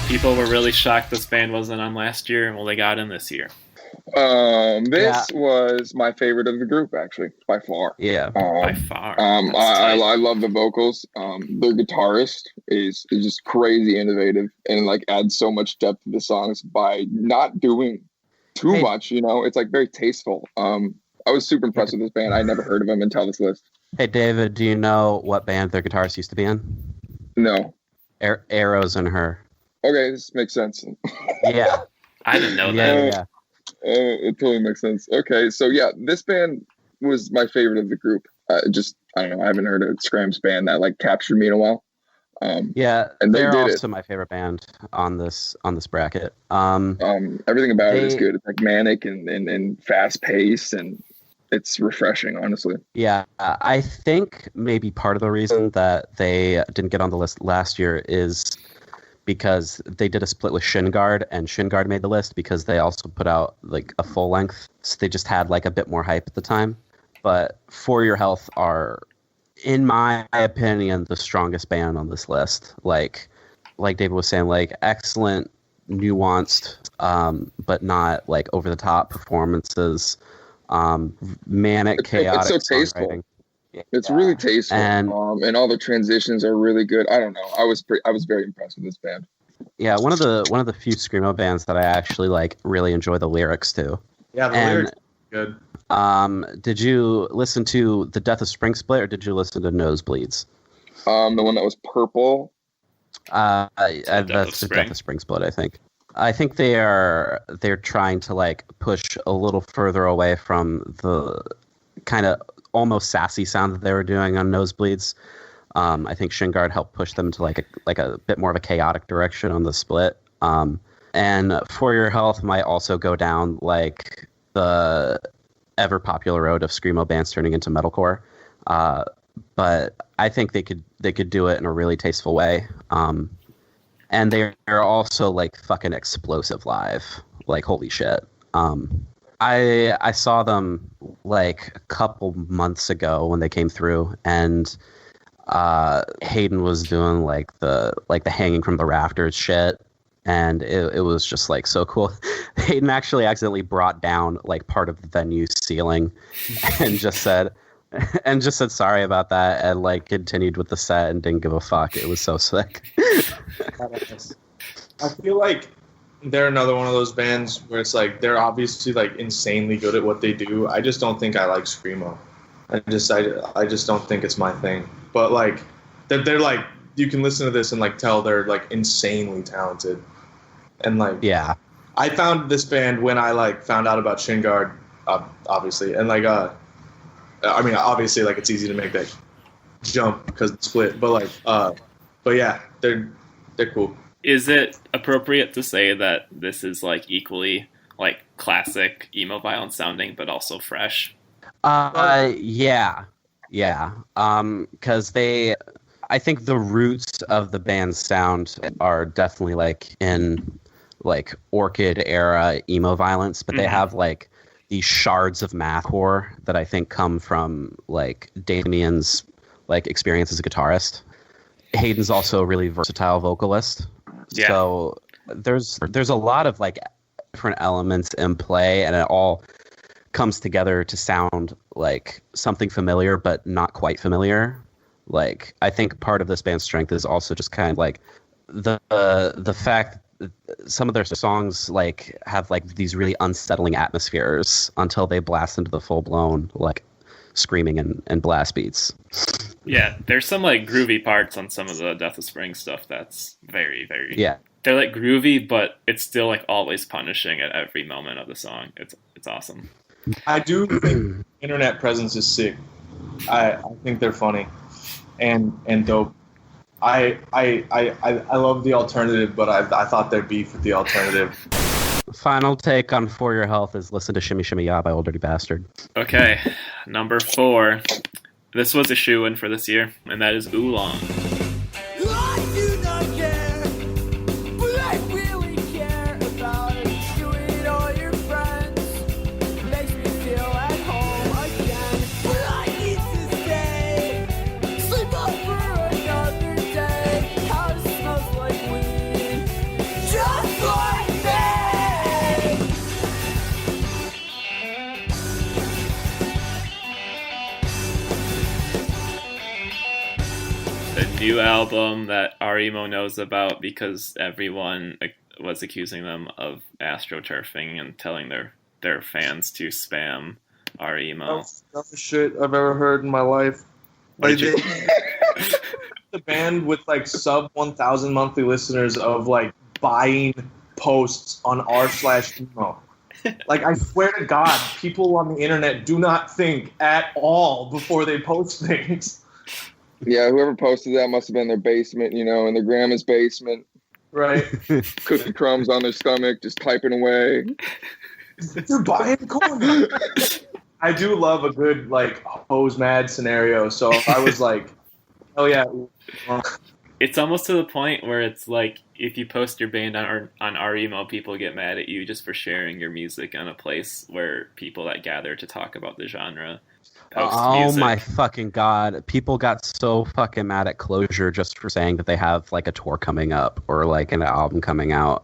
B: People were really shocked this band wasn't on last year, and well, they got in this year.
E: This was my favorite of the group, actually, by far.
C: Yeah.
B: By far.
E: I love the vocals. Their guitarist is just crazy innovative and like adds so much depth to the songs by not doing too much. You know, it's like very tasteful. I was super impressed with this band. I never heard of them until this list.
C: Hey, David, do you know what band their guitarist used to be in?
E: No.
C: Arrows and Her.
E: Okay, this makes sense.
C: Yeah.
B: I didn't know that.
C: Yeah.
E: It totally makes sense. Okay, so yeah, this band was my favorite of the group. I don't know, I haven't heard a Scram's band that like captured me in a while.
C: Yeah,
E: and
C: they're
E: did
C: also my favorite band on this bracket.
E: Everything about it is good. It's like manic and fast paced, and it's refreshing, honestly.
C: Yeah, I think maybe part of the reason that they didn't get on the list last year is because they did a split with Shin Guard, and Shin Guard made the list because they also put out like a full length, so they just had like a bit more hype at the time. But For Your Health are, in my opinion, the strongest band on this list. Like David was saying, like excellent, nuanced, but not like over the top performances. Manic, chaotic.
E: It's so tasteful.
C: songwriting.
E: It's really tasteful,
C: And
E: and all the transitions are really good. I don't know. I was very impressed with this band.
C: yeah, one of the few screamo bands that I actually like really enjoy the lyrics to.
D: Yeah, the lyrics are good.
C: Did you listen to The Death of Spring Split, or did you listen to Nosebleeds?
E: The one that was purple.
C: That's The Death of Spring Split, I think. I think they're trying to like push a little further away from the kind of almost sassy sound that they were doing on Nosebleeds. I think Shin Guard helped push them to like a bit more of a chaotic direction on the split. And For Your Health might also go down like the ever popular road of screamo bands turning into metalcore. But I think they could do it in a really tasteful way. And they're also like fucking explosive live. Like holy shit. I saw them like a couple months ago when they came through, and Hayden was doing like the hanging from the rafters shit, and it was just like so cool. Hayden actually accidentally brought down like part of the venue ceiling and just said sorry about that, and like continued with the set and didn't give a fuck. It was so sick.
D: I feel like they're another one of those bands where it's like they're obviously like insanely good at what they do. I just don't think I like screamo. I just don't think it's my thing. But like they're like, you can listen to this and like tell they're like insanely talented. And like
C: Yeah.
D: I found this band when I like found out about Shin Guard, obviously, and like I mean obviously like it's easy to make that jump because it's split, but like but yeah, they're cool.
B: Is it appropriate to say that this is like equally like classic emo violence sounding, but also fresh?
C: Yeah. Because I think the roots of the band's sound are definitely like in like Orchid era emo violence, but they have like these shards of mathcore that I think come from like Damien's like experience as a guitarist. Hayden's also a really versatile vocalist.
B: Yeah.
C: So there's a lot of like different elements in play, and it all comes together to sound like something familiar but not quite familiar. Like I think part of this band's strength is also just kind of like the fact that some of their songs like have like these really unsettling atmospheres until they blast into the full blown like screaming and blast beats.
B: Yeah, there's some like groovy parts on some of the Death of Spring stuff that's very, very...
C: Yeah.
B: They're like groovy, but it's still like always punishing at every moment of the song. It's awesome.
D: I do think internet presence is sick. I think they're funny and dope. I love the alternative, but I thought there'd beef with the alternative.
C: Final take on For Your Health is listen to Shimmy Shimmy Ya by Old Dirty Bastard.
B: Okay, number 4. This was a shoo-in for this year, and that is Oolong.
H: I do not care, but I really care about you and all your friends. Makes me feel at home again, but I need to stay. Sleep over another day. House smells like weed, just like me.
B: The new album that our emo knows about because everyone was accusing them of astroturfing and telling their fans to spam our emo.
D: That's the shit I've ever heard in my life. Like,
B: Did
D: the band with like sub 1,000 monthly listeners of like buying posts on r/emo. Like, I swear to God, people on the internet do not think at all before they post things.
E: Yeah, whoever posted that must have been in their basement, in their grandma's basement,
D: Right?
E: cookie crumbs on their stomach, just typing away.
D: They're buying corn. I do love a good like hose mad scenario. So I was like, oh yeah.
B: It's almost to the point where it's like if you post your band on our emo, people get mad at you just for sharing your music on a place where people that gather to talk about the genre post
C: Oh
B: music.
C: my fucking god. People got so fucking mad at Closure just for saying that they have like a tour coming up or like an album coming out.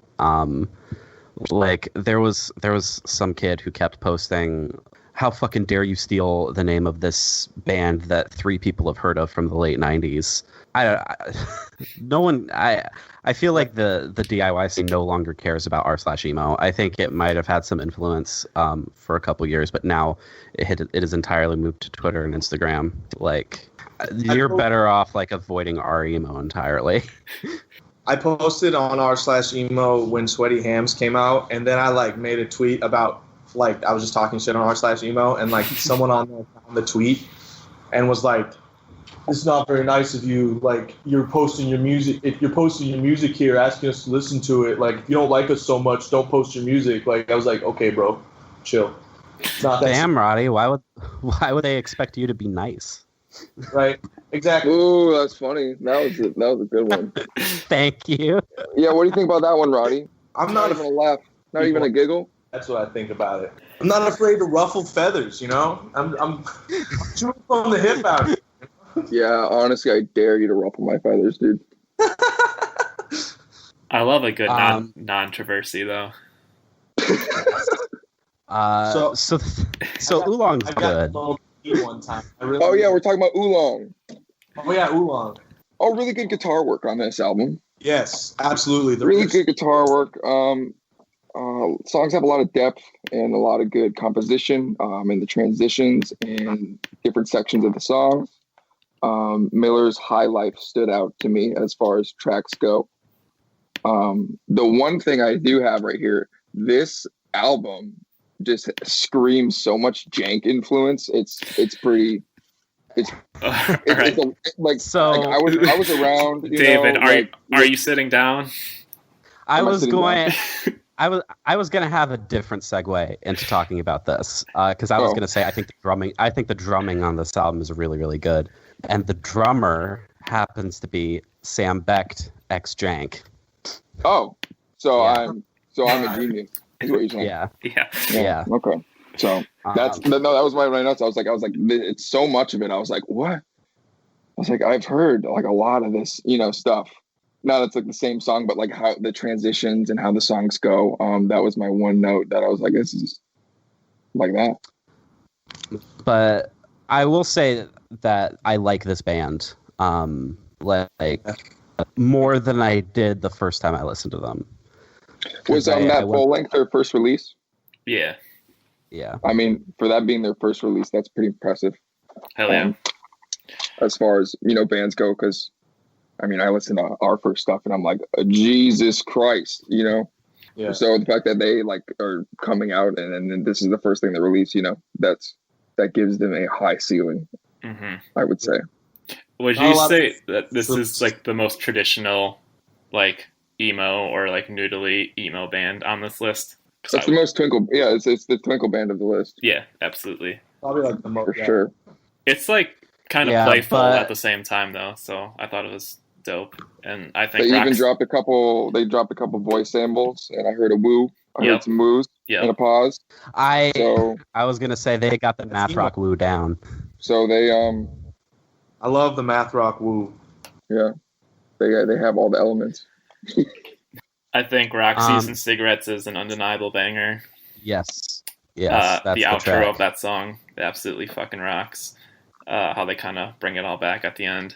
C: Like there was some kid who kept posting, how fucking dare you steal the name of this band that 3 people have heard of from the late 90s. I feel like the DIY scene no longer cares about r/emo. I think it might have had some influence for a couple years, but now it has entirely moved to Twitter and Instagram. Like, you're better off like avoiding r/emo entirely.
D: I posted on r/emo when Sweaty Hams came out, and then I like made a tweet about like I was just talking shit on r/emo, and like someone on there found the tweet and was like, "It's not very nice of you. Like you're posting your music. If you're posting your music here, asking us to listen to it. Like if you don't like us so much, don't post your music." Like I was like, "Okay, bro, chill." It's not that
C: Damn, Roddie, why would they expect you to be nice?
D: right? Exactly.
E: Ooh, that's funny. That was a good one.
C: Thank you.
E: Yeah, what do you think about that one, Roddie?
D: I'm
E: Not
D: not.
E: even a laugh. Not even a giggle.
D: That's what I think about it. I'm not afraid to ruffle feathers. I'm shooting from the hip out here.
E: Yeah, honestly, I dare you to ruffle my feathers, dude.
B: I love a good non-traversy though.
C: So Oolong's
D: I
C: good.
D: got low-key one time.
E: Oh yeah, we're talking about Oolong.
D: Oh yeah, Oolong.
E: Oh, really good guitar work on this album.
D: Yes, absolutely. The
E: Really
D: riffs-
E: good guitar work. Songs have a lot of depth and a lot of good composition in the transitions and different sections of the songs. Miller's High Life stood out to me as far as tracks go. The one thing I do have right here, this album just screams so much jank influence. It's pretty. It's
B: All right.
E: I was around.
B: David, are you sitting down?
C: I
E: Am I
C: was
E: sitting
C: going.
E: down?
C: I was going to have a different segue into talking about this because I was going to say I think the drumming on this album is really, really good, and the drummer happens to be Sam Becht ex Jank.
E: Oh, so
C: Yeah.
E: I'm a genius. Is what you're saying.
C: Yeah.
B: Yeah.
E: Okay. So that was my notes. I was like, it's so much of it. I was like, what? I was like, I've heard like a lot of this, stuff. Not it's like the same song, but like how the transitions and how the songs go. That was my one note that I was like, this is like that.
C: But I will say that I like this band like more than I did the first time I listened to them.
E: Was that full length their first release?
B: Yeah.
C: Yeah.
E: I mean, for that being their first release, that's pretty impressive.
B: Hell yeah.
E: As far as, bands go, because, I mean, I listen to our first stuff and I'm like, Jesus Christ,
D: Yeah.
E: So the fact that they, like, are coming out and then this is the first thing they release, that gives them a high ceiling,
B: Mm-hmm.
E: I would say.
B: Would
D: Not a
B: you
D: lot
B: say
D: of-
B: that this is like the most traditional, like emo or like noodly emo band on this list? 'Cause
E: That's the most twinkle. Yeah, it's the twinkle band of the list
B: yeah, absolutely.
D: Probably like the most.
E: for sure.
B: It's like kind of
C: Yeah,
B: playful
C: but-
B: at the same time though, so I thought it was dope. And I think
E: They even
B: Rox-
E: dropped a couple. They dropped a couple voice samples, and I heard a woo. I
B: Yep.
E: heard some woos
B: yeah,
E: and a pause.
C: I
E: So
C: was gonna say they got the math rock woo down.
E: they
D: I love the math rock woo.
E: yeah, they have all the elements.
B: I think Roxy's
C: Um,
B: and Cigarettes is an undeniable banger.
C: Yes. Yes. That's
B: The outro
C: track.
B: of that song absolutely fucking rocks. How they kind of bring it all back at the end.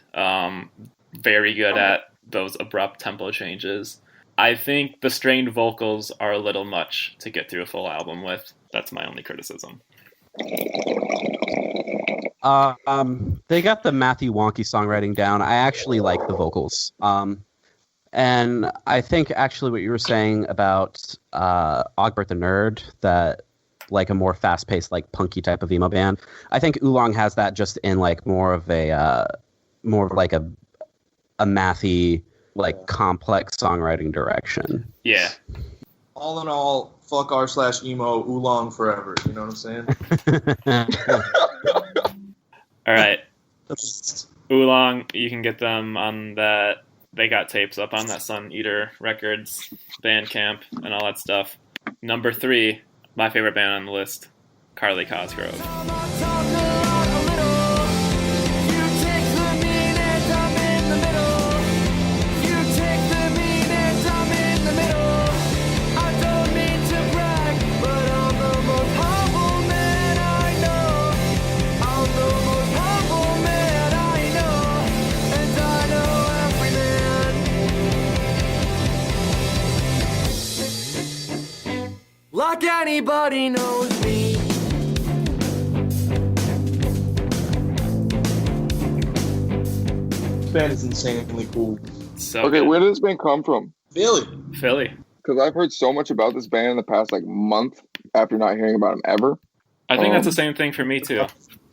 B: Very good at those abrupt tempo changes. I think the strained vocals are a little much to get through a full album with. That's my only criticism.
C: They got the Matthew Wonky songwriting down. I actually like the vocals. And I think actually what you were saying about Ogbert the Nerd, that like a more fast-paced, like punky type of emo band. I think Oolong has that just in like more of like a mathy, like complex songwriting direction.
B: Yeah.
D: All in all, fuck r/emo oolong forever. You know what I'm saying?
B: All right. Oolong, you can get them on that. They got tapes up on that Sun Eater Records, Bandcamp, and all that stuff. Number 3, my favorite band on the list, Carly Cosgrove.
H: Like anybody knows me.
D: This band is insanely cool.
B: So
E: Okay,
B: good.
E: where did this band come from?
D: Billy.
B: Philly.
E: Because I've heard so much about this band in the past like month after not hearing about them ever.
B: I think that's the same thing for me too.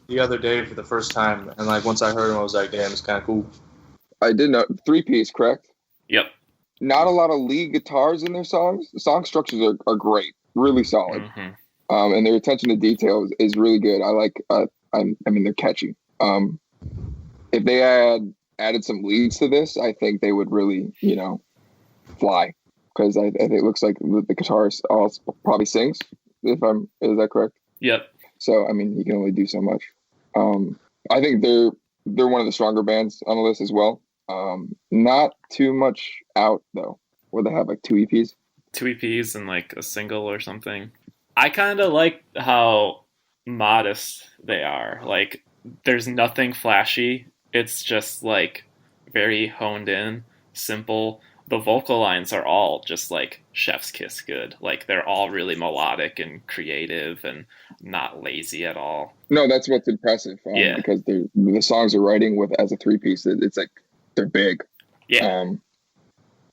D: The other day for the first time, and like once I heard him, I was like, damn, it's kind of cool.
E: I did know 3-piece, correct?
B: Yep.
E: Not a lot of lead guitars in their songs. The song structures are great, really solid,
B: Mhm.
E: and their attention to detail is really good. I like. I mean, they're catchy. If they had added some leads to this, I think they would really, fly. Because I think it looks like the guitarist also probably sings. Is that correct?
B: Yep.
E: So I mean, he can only do so much. I think they're one of the stronger bands on the list as well. Not too much out though. Where they have like 2 EPs.
B: 2 EPs and like a single or something. I kind of like how modest they are. Like, there's nothing flashy. It's just like very honed in, simple. The vocal lines are all just like chef's kiss good. Like, they're all really melodic and creative and not lazy at all.
E: No, that's what's impressive.
B: Yeah.
E: Because the songs they're writing with as a 3-piece, it's like they're big.
B: Yeah.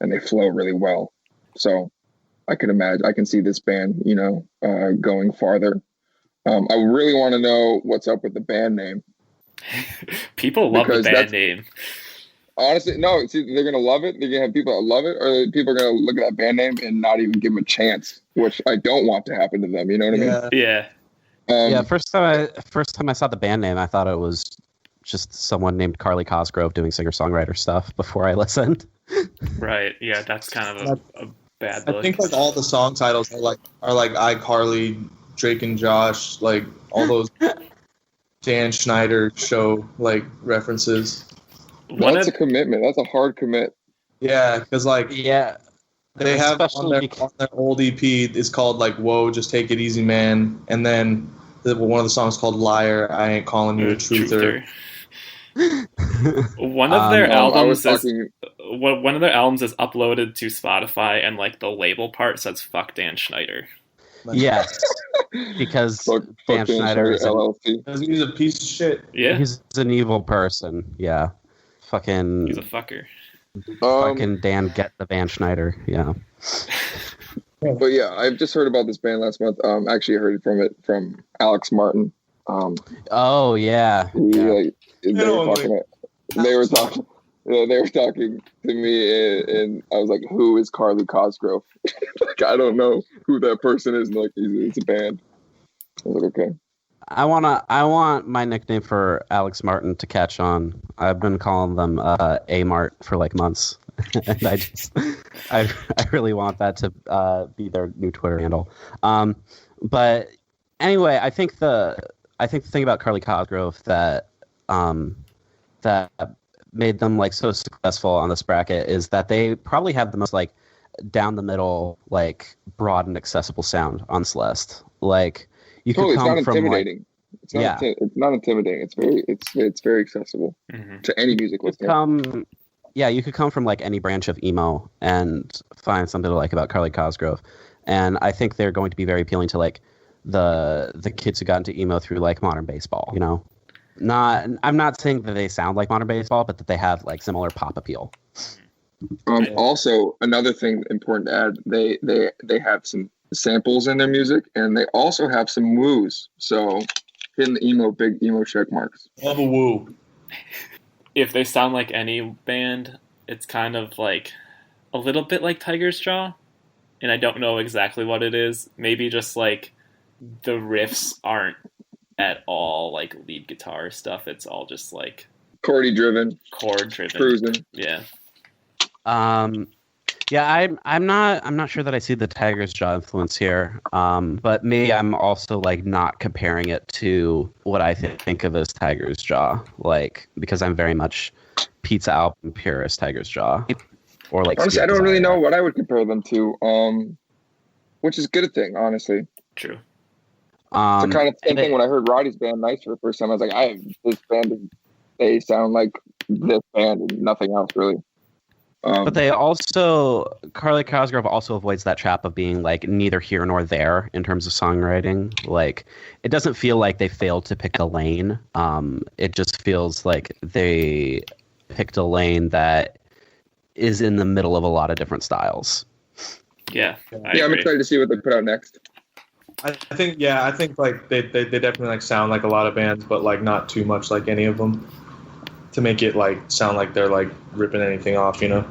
E: And they flow really well. So I can see this band, going farther. I really want to know what's up with the band name.
B: People love the
E: Because
B: band
E: that's-
B: name.
E: Honestly, no, it's either they're going to love it, they're going to have people that love it, or people are going to look at that band name and not even give them a chance, which I don't want to happen to them. You know what I mean?
B: Yeah.
C: Yeah, first time I saw the band name, I thought it was just someone named Carly Cosgrove doing singer-songwriter stuff before I listened.
B: Right. Yeah, that's kind of a bad look.
D: I think like all the song titles are like iCarly, Drake and Josh, like all those Dan Schneider show like references.
E: That's a commitment. That's a hard commit.
D: Yeah, because like
C: Yeah,
D: they have on
C: especially
D: their old EP is called like "Whoa, Just Take It Easy, Man," and then one of the songs called "Liar." I ain't calling you a truther.
B: One of their albums is
E: talking.
B: one of their albums is uploaded to Spotify, and like the label part says "fuck Dan Schneider."
C: yes, because
E: Fuck
C: Dan
E: Dan
C: Schneider is
E: LLC.
D: Because he's a piece of shit.
B: Yeah,
C: he's an evil person. Yeah,
B: he's
C: fucking
B: a fucker.
C: Dan get the Van Schneider. Yeah.
E: But yeah, I've just heard about this band last month. Actually, I heard from Alex Martin.
C: Oh yeah.
E: They were talking They were talking. They were talking to me, and I was like, "Who is Carly Cosgrove?" Like, I don't know who that person is. And like, it's a band. I was like, okay.
C: I want my nickname for Alex Martin to catch on. I've been calling them A Mart for like months, and I really want that to be their new Twitter handle. But anyway, I think the thing about Carly Cosgrove that made them like so successful on this bracket is that they probably have the most like down the middle, like broad and accessible sound on this list. Like you could come from
E: intimidating.
C: Like,
E: it's not intimidating. It's very accessible to any music listener.
C: You could come from like any branch of emo and find something to like about Carly Cosgrove, and I think they're going to be very appealing to like the kids who got into emo through like modern baseball. You know, I'm not saying that they sound like modern baseball, but that they have like similar pop appeal.
E: Also, another thing important to add, they have some samples in their music, and they also have some woos. So hitting the big emo check marks.
D: Love a woo.
B: If they sound like any band, it's kind of like a little bit like Tiger's Jaw, and I don't know exactly what it is. Maybe just like the riffs aren't at all like lead guitar stuff. It's all just like
E: chord driven,
B: cruising. Yeah.
C: Yeah, I'm not sure that I see the Tiger's Jaw influence here. But maybe I'm also like not comparing it to what I think of as Tiger's Jaw, like because I'm very much pizza album purist Tiger's Jaw, or like.
E: Honestly, I don't really know what I would compare them to. Which is a good thing, honestly.
B: True.
E: It's the kind of same thing when I heard Roddie's band Niiice for the first time. I was like, this band, they sound like this band and nothing else really.
C: But they also, Carly Cosgrove also avoids that trap of being like neither here nor there in terms of songwriting. Like, it doesn't feel like they failed to pick a lane. It just feels like they picked a lane that is in the middle of a lot of different styles.
B: Yeah.
E: I'm excited to see what they put out next.
D: I think like they definitely like sound like a lot of bands, but like not too much like any of them, to make it like sound like they're like ripping anything off, you know,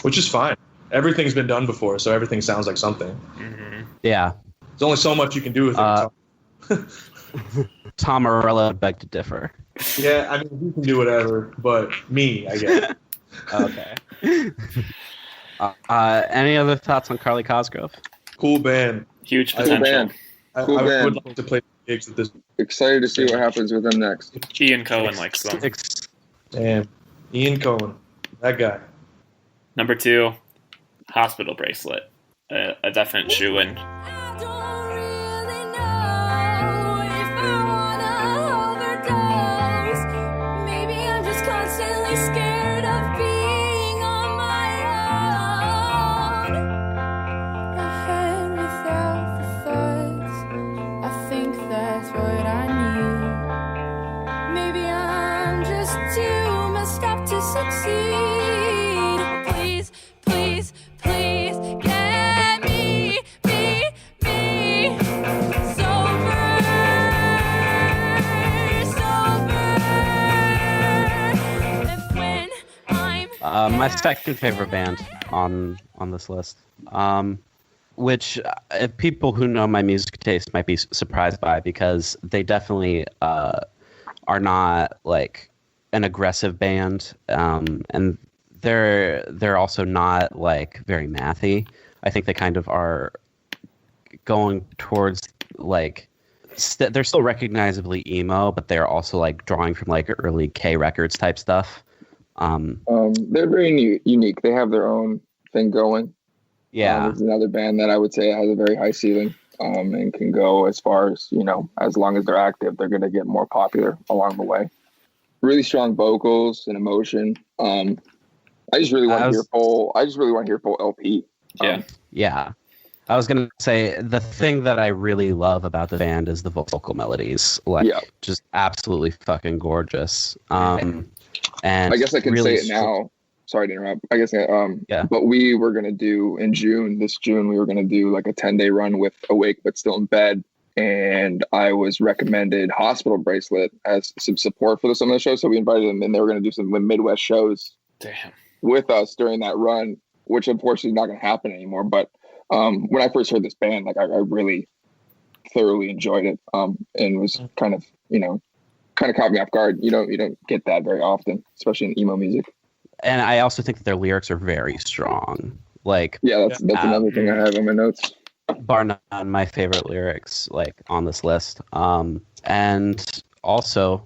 D: which is fine. Everything's been done before, so everything sounds like something.
B: Mm-hmm.
C: Yeah,
D: there's only so much you can do with it.
C: Tom Morello would beg to differ.
D: Yeah, I mean, he can do whatever, but me, I guess.
C: Okay. Any other thoughts on Carly Cosgrove?
D: Cool band.
B: Huge potential.
D: I would like to play gigs with this.
E: Excited to see what happens with them next.
B: Ian Cohen likes them.
D: Damn. Ian Cohen. That guy.
B: Number 2, Hospital Bracelet. A definite shoe-in.
G: I don't really know if I wanna overdose. Maybe I'm just constantly scared of being on my own. A head without the thoughts. I think that's what I need. Maybe I'm just too messed up to succeed. Please, please, please get me sober. And when I'm
C: My second favorite band on this list, which people who know my music taste might be surprised by, because they definitely are not like an aggressive band, and they're also not like very mathy. I think they kind of are going towards like they're still recognizably emo, but they're also like drawing from like early K Records type stuff.
E: They're very unique. They have their own thing going.
C: Yeah,
E: there's another band that I would say has a very high ceiling, and can go as far as, you know, as long as they're active, they're going to get more popular along the way. Really strong vocals and emotion. I just really want to hear full. I just really want to hear full LP.
C: Yeah. I was gonna say the thing that I really love about the band is the vocal melodies, like just absolutely fucking gorgeous. And
E: I guess I can
C: really
E: say it now. Sorry to interrupt. I guess But we were gonna do in June. This June, we were gonna do like a 10-day run with Awake but Still in Bed, and I was recommended Hospital Bracelet as some support for some of the shows. So we invited them, and they were going to do some Midwest shows
B: Damn.
E: with us during that run, which unfortunately is not going to happen anymore. But when I first heard this band, like I really thoroughly enjoyed it, and was kind of caught me off guard. You don't get that very often, especially in emo music.
C: And I also think that their lyrics are very strong. Like,
E: yeah, that's another thing I have on my notes.
C: Bar none, my favorite lyrics like on this list. And also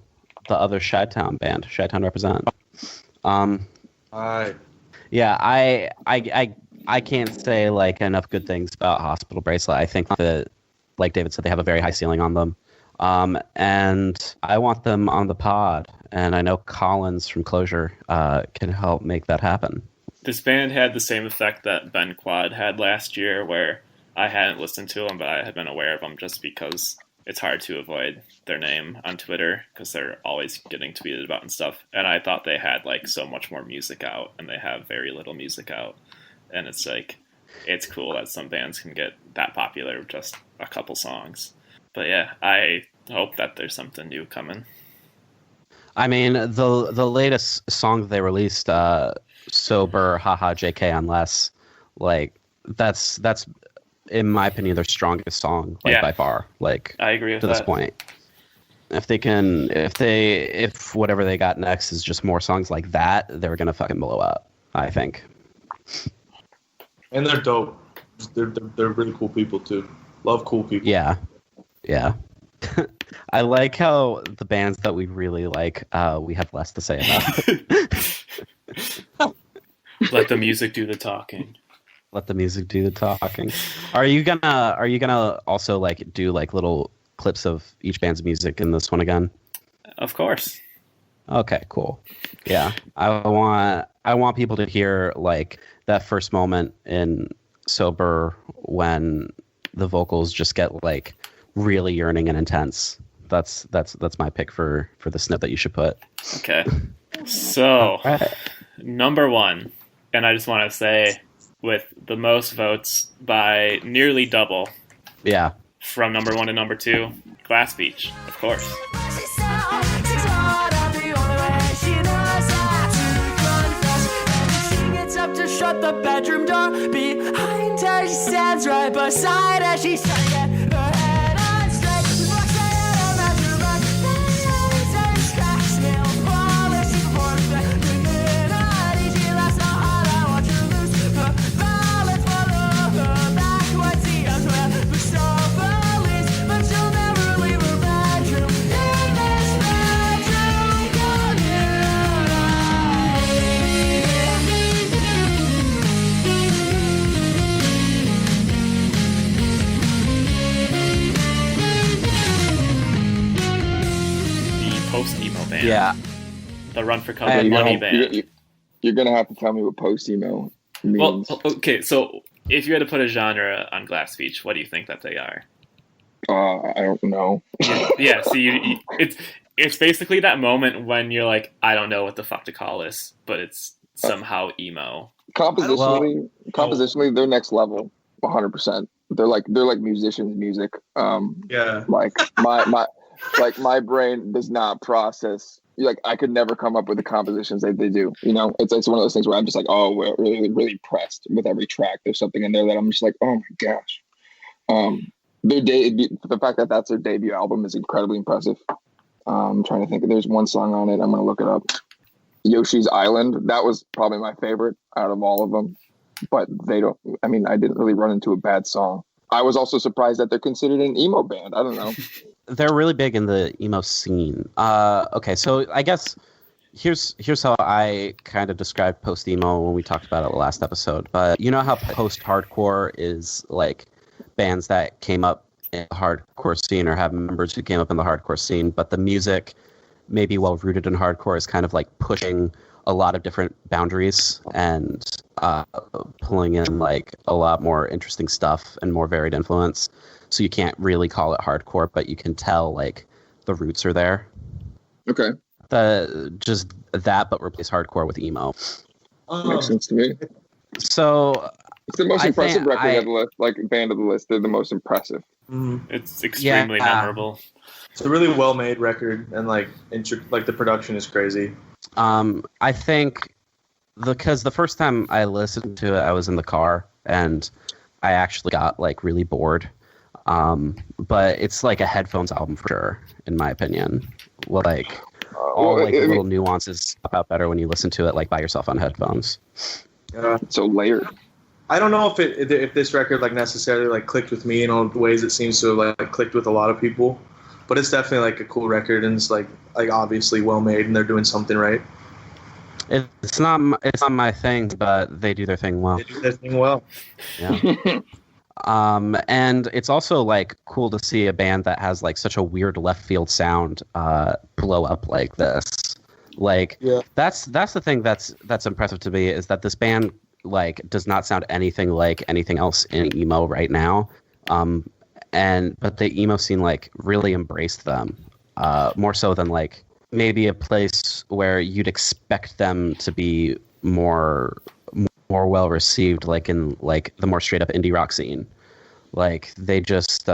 C: the other Chi-Town band, Chi-Town Represent. Yeah, I can't say like enough good things about Hospital Bracelet. I think that, like David said, they have a very high ceiling on them. And I want them on the pod. And I know Collins from Closure can help make that happen.
B: This band had the same effect that Ben Quad had last year, where I hadn't listened to them, but I had been aware of them just because it's hard to avoid their name on Twitter because they're always getting tweeted about and stuff. And I thought they had like so much more music out, and they have very little music out. And it's like, it's cool that some bands can get that popular with just a couple songs. But yeah, I hope that there's something new coming.
C: I mean, the latest song that they released, Sober, Haha, JK, Unless, like that's in my opinion their strongest song, like by far. Like
B: I agree with
C: to this point. If whatever they got next is just more songs like that, they're gonna fucking blow up, I think.
D: And they're dope. They're really cool people too. Love cool people.
C: Yeah. I like how the bands that we really like, we have less to say about.
B: Let the music do the talking.
C: Let the music do the talking. Are you gonna also like do like little clips of each band's music in this one again?
B: Of course.
C: Okay, cool. Yeah, I want people to hear like that first moment in Sober when the vocals just get like really yearning and intense. That's my pick for the snip that you should put.
B: Okay. So,
C: right.
B: Number 1, and I just want to say, with the most votes by nearly double.
C: Yeah.
B: From number 1 to number 2, Glass Beach, of course.
F: Shut the bedroom door behind her. She stands right beside her. She's trying to get her head on straight. Walks out of the bedroom, then cracks, nail polish, she performs the Illuminati. She laughs so hard, I watch her lose her balance. Follow her backwards, the elsewhere. But so believes, but she'll never leave her bedroom. In this bedroom, go
B: Post-emo band.
C: Yeah.
B: The Run for Cover Money band.
E: You're going to have to tell me what post-emo means.
B: Well, okay, so if you had to put a genre on Glass Beach, what do you think that they are?
E: I don't know.
B: Yeah, so it's basically that moment when you're like, I don't know what the fuck to call this, but it's somehow emo.
E: Compositionally, they're next level, 100%. They're like musicians' music.
D: Yeah.
E: Like my brain does not process. Like I could never come up with the compositions that they do. You know, it's one of those things where I'm just like, oh, we're really, really pressed with every track. There's something in there that I'm just like, oh my gosh. The fact that that's their debut album is incredibly impressive. I'm trying to think. There's one song on it. I'm gonna look it up. Yoshi's Island. That was probably my favorite out of all of them. But I didn't really run into a bad song. I was also surprised that they're considered an emo band. I don't know.
C: They're really big in the emo scene. Okay, so I guess here's how I kind of described post-emo when we talked about it last episode. But you know how post-hardcore is like bands that came up in the hardcore scene or have members who came up in the hardcore scene, but the music maybe well-rooted in hardcore is kind of like pushing a lot of different boundaries and pulling in like a lot more interesting stuff and more varied influence. So you can't really call it hardcore, but you can tell like the roots are there.
E: Okay.
C: Just that, but replace hardcore with emo.
E: Makes sense to me.
C: So
E: It's the most
C: I
E: impressive
C: think
E: record of the list, like band of the list. They're the most impressive.
B: It's extremely memorable.
D: It's a really well made record, and like the production is crazy.
C: I think because the first time I listened to it, I was in the car, and I actually got like really bored. But it's like a headphones album for sure, in my opinion. Like all like the little nuances pop out better when you listen to it like by yourself on headphones.
E: It's so layered.
D: I don't know if this record like necessarily like clicked with me in all the ways it seems to have like clicked with a lot of people, but it's definitely like a cool record, and it's like obviously well made, and they're doing something right.
C: It's not my thing, but they do their thing well.
D: They do their thing well.
C: Yeah. And it's also like cool to see a band that has like such a weird left field sound blow up like this. Like that's the thing that's impressive to me, is that this band like does not sound anything like anything else in emo right now. But the emo scene like really embraced them more so than like maybe a place where you'd expect them to be more well received, like in like the more straight up indie rock scene. Like they just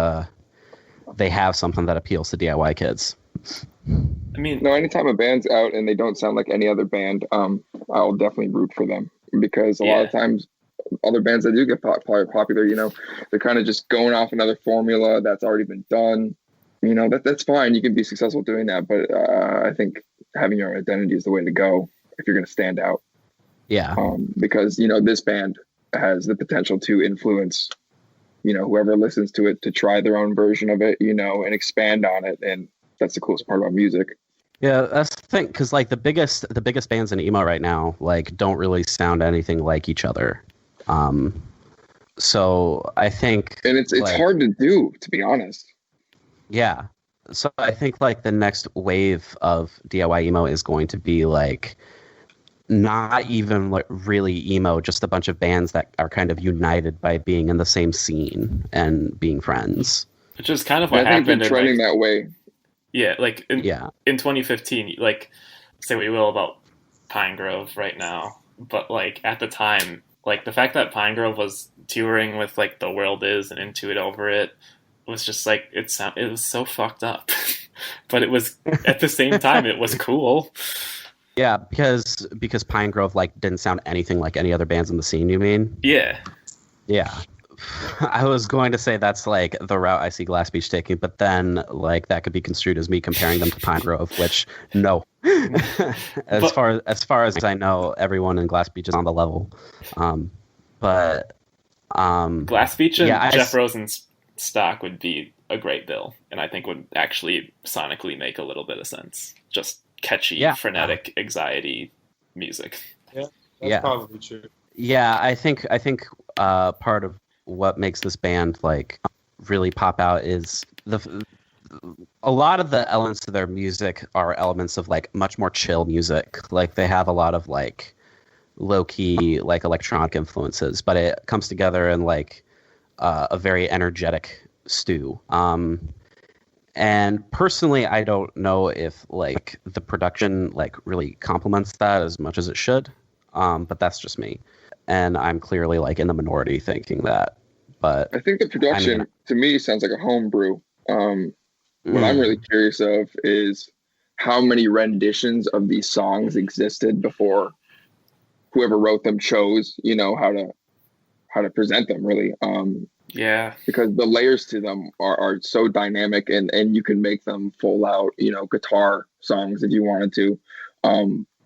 C: they have something that appeals to DIY kids.
B: I mean,
E: no, anytime a band's out and they don't sound like any other band, I'll definitely root for them, because a lot of times other bands that do get popular, you know, they're kind of just going off another formula that's already been done. You know, that's fine. You can be successful doing that, but I think having your own identity is the way to go if you're going to stand out.
C: Yeah.
E: Because, you know, this band has the potential to influence, you know, whoever listens to it to try their own version of it, you know, and expand on it. And that's the coolest part about music.
C: Yeah, that's the thing, because like the biggest bands in emo right now like don't really sound anything like each other. So I think,
E: and it's
C: like,
E: hard to do, to be honest.
C: Yeah. So I think like the next wave of DIY emo is going to be like not even like really emo, just a bunch of bands that are kind of united by being in the same scene and being friends.
B: Which is kind of what
E: happened.
B: happened.
E: Trending that way.
B: Yeah, like in 2015, like say what you will about Pine Grove right now, but like at the time, like the fact that Pine Grove was touring with like The World Is and Into It Over It was just like it was so fucked up, but it was at the same time it was cool.
C: Yeah, because Pine Grove like didn't sound anything like any other bands in the scene. You mean?
B: Yeah.
C: Yeah. I was going to say that's like the route I see Glass Beach taking, but then like that could be construed as me comparing them to Pine Grove, which no. As far as I know, everyone in Glass Beach is on the level.
B: Glass Beach and Jeff Rosen's stock would be a great bill, and I think would actually sonically make a little bit of sense. Just catchy, frenetic, anxiety music.
D: Yeah, that's probably true.
C: Yeah, I think part of what makes this band like really pop out is a lot of the elements of their music are elements of like much more chill music. Like they have a lot of like low key like electronic influences, but it comes together in like a very energetic stew. And personally, I don't know if like the production like really complements that as much as it should. But that's just me. And I'm clearly like in the minority thinking that. But
E: I think the production to me sounds like a homebrew. What I'm really curious of is how many renditions of these songs existed before whoever wrote them chose, you know, how to present them really.
B: Yeah. Because
E: the layers to them are so dynamic, and you can make them full out, you know, guitar songs if you wanted to.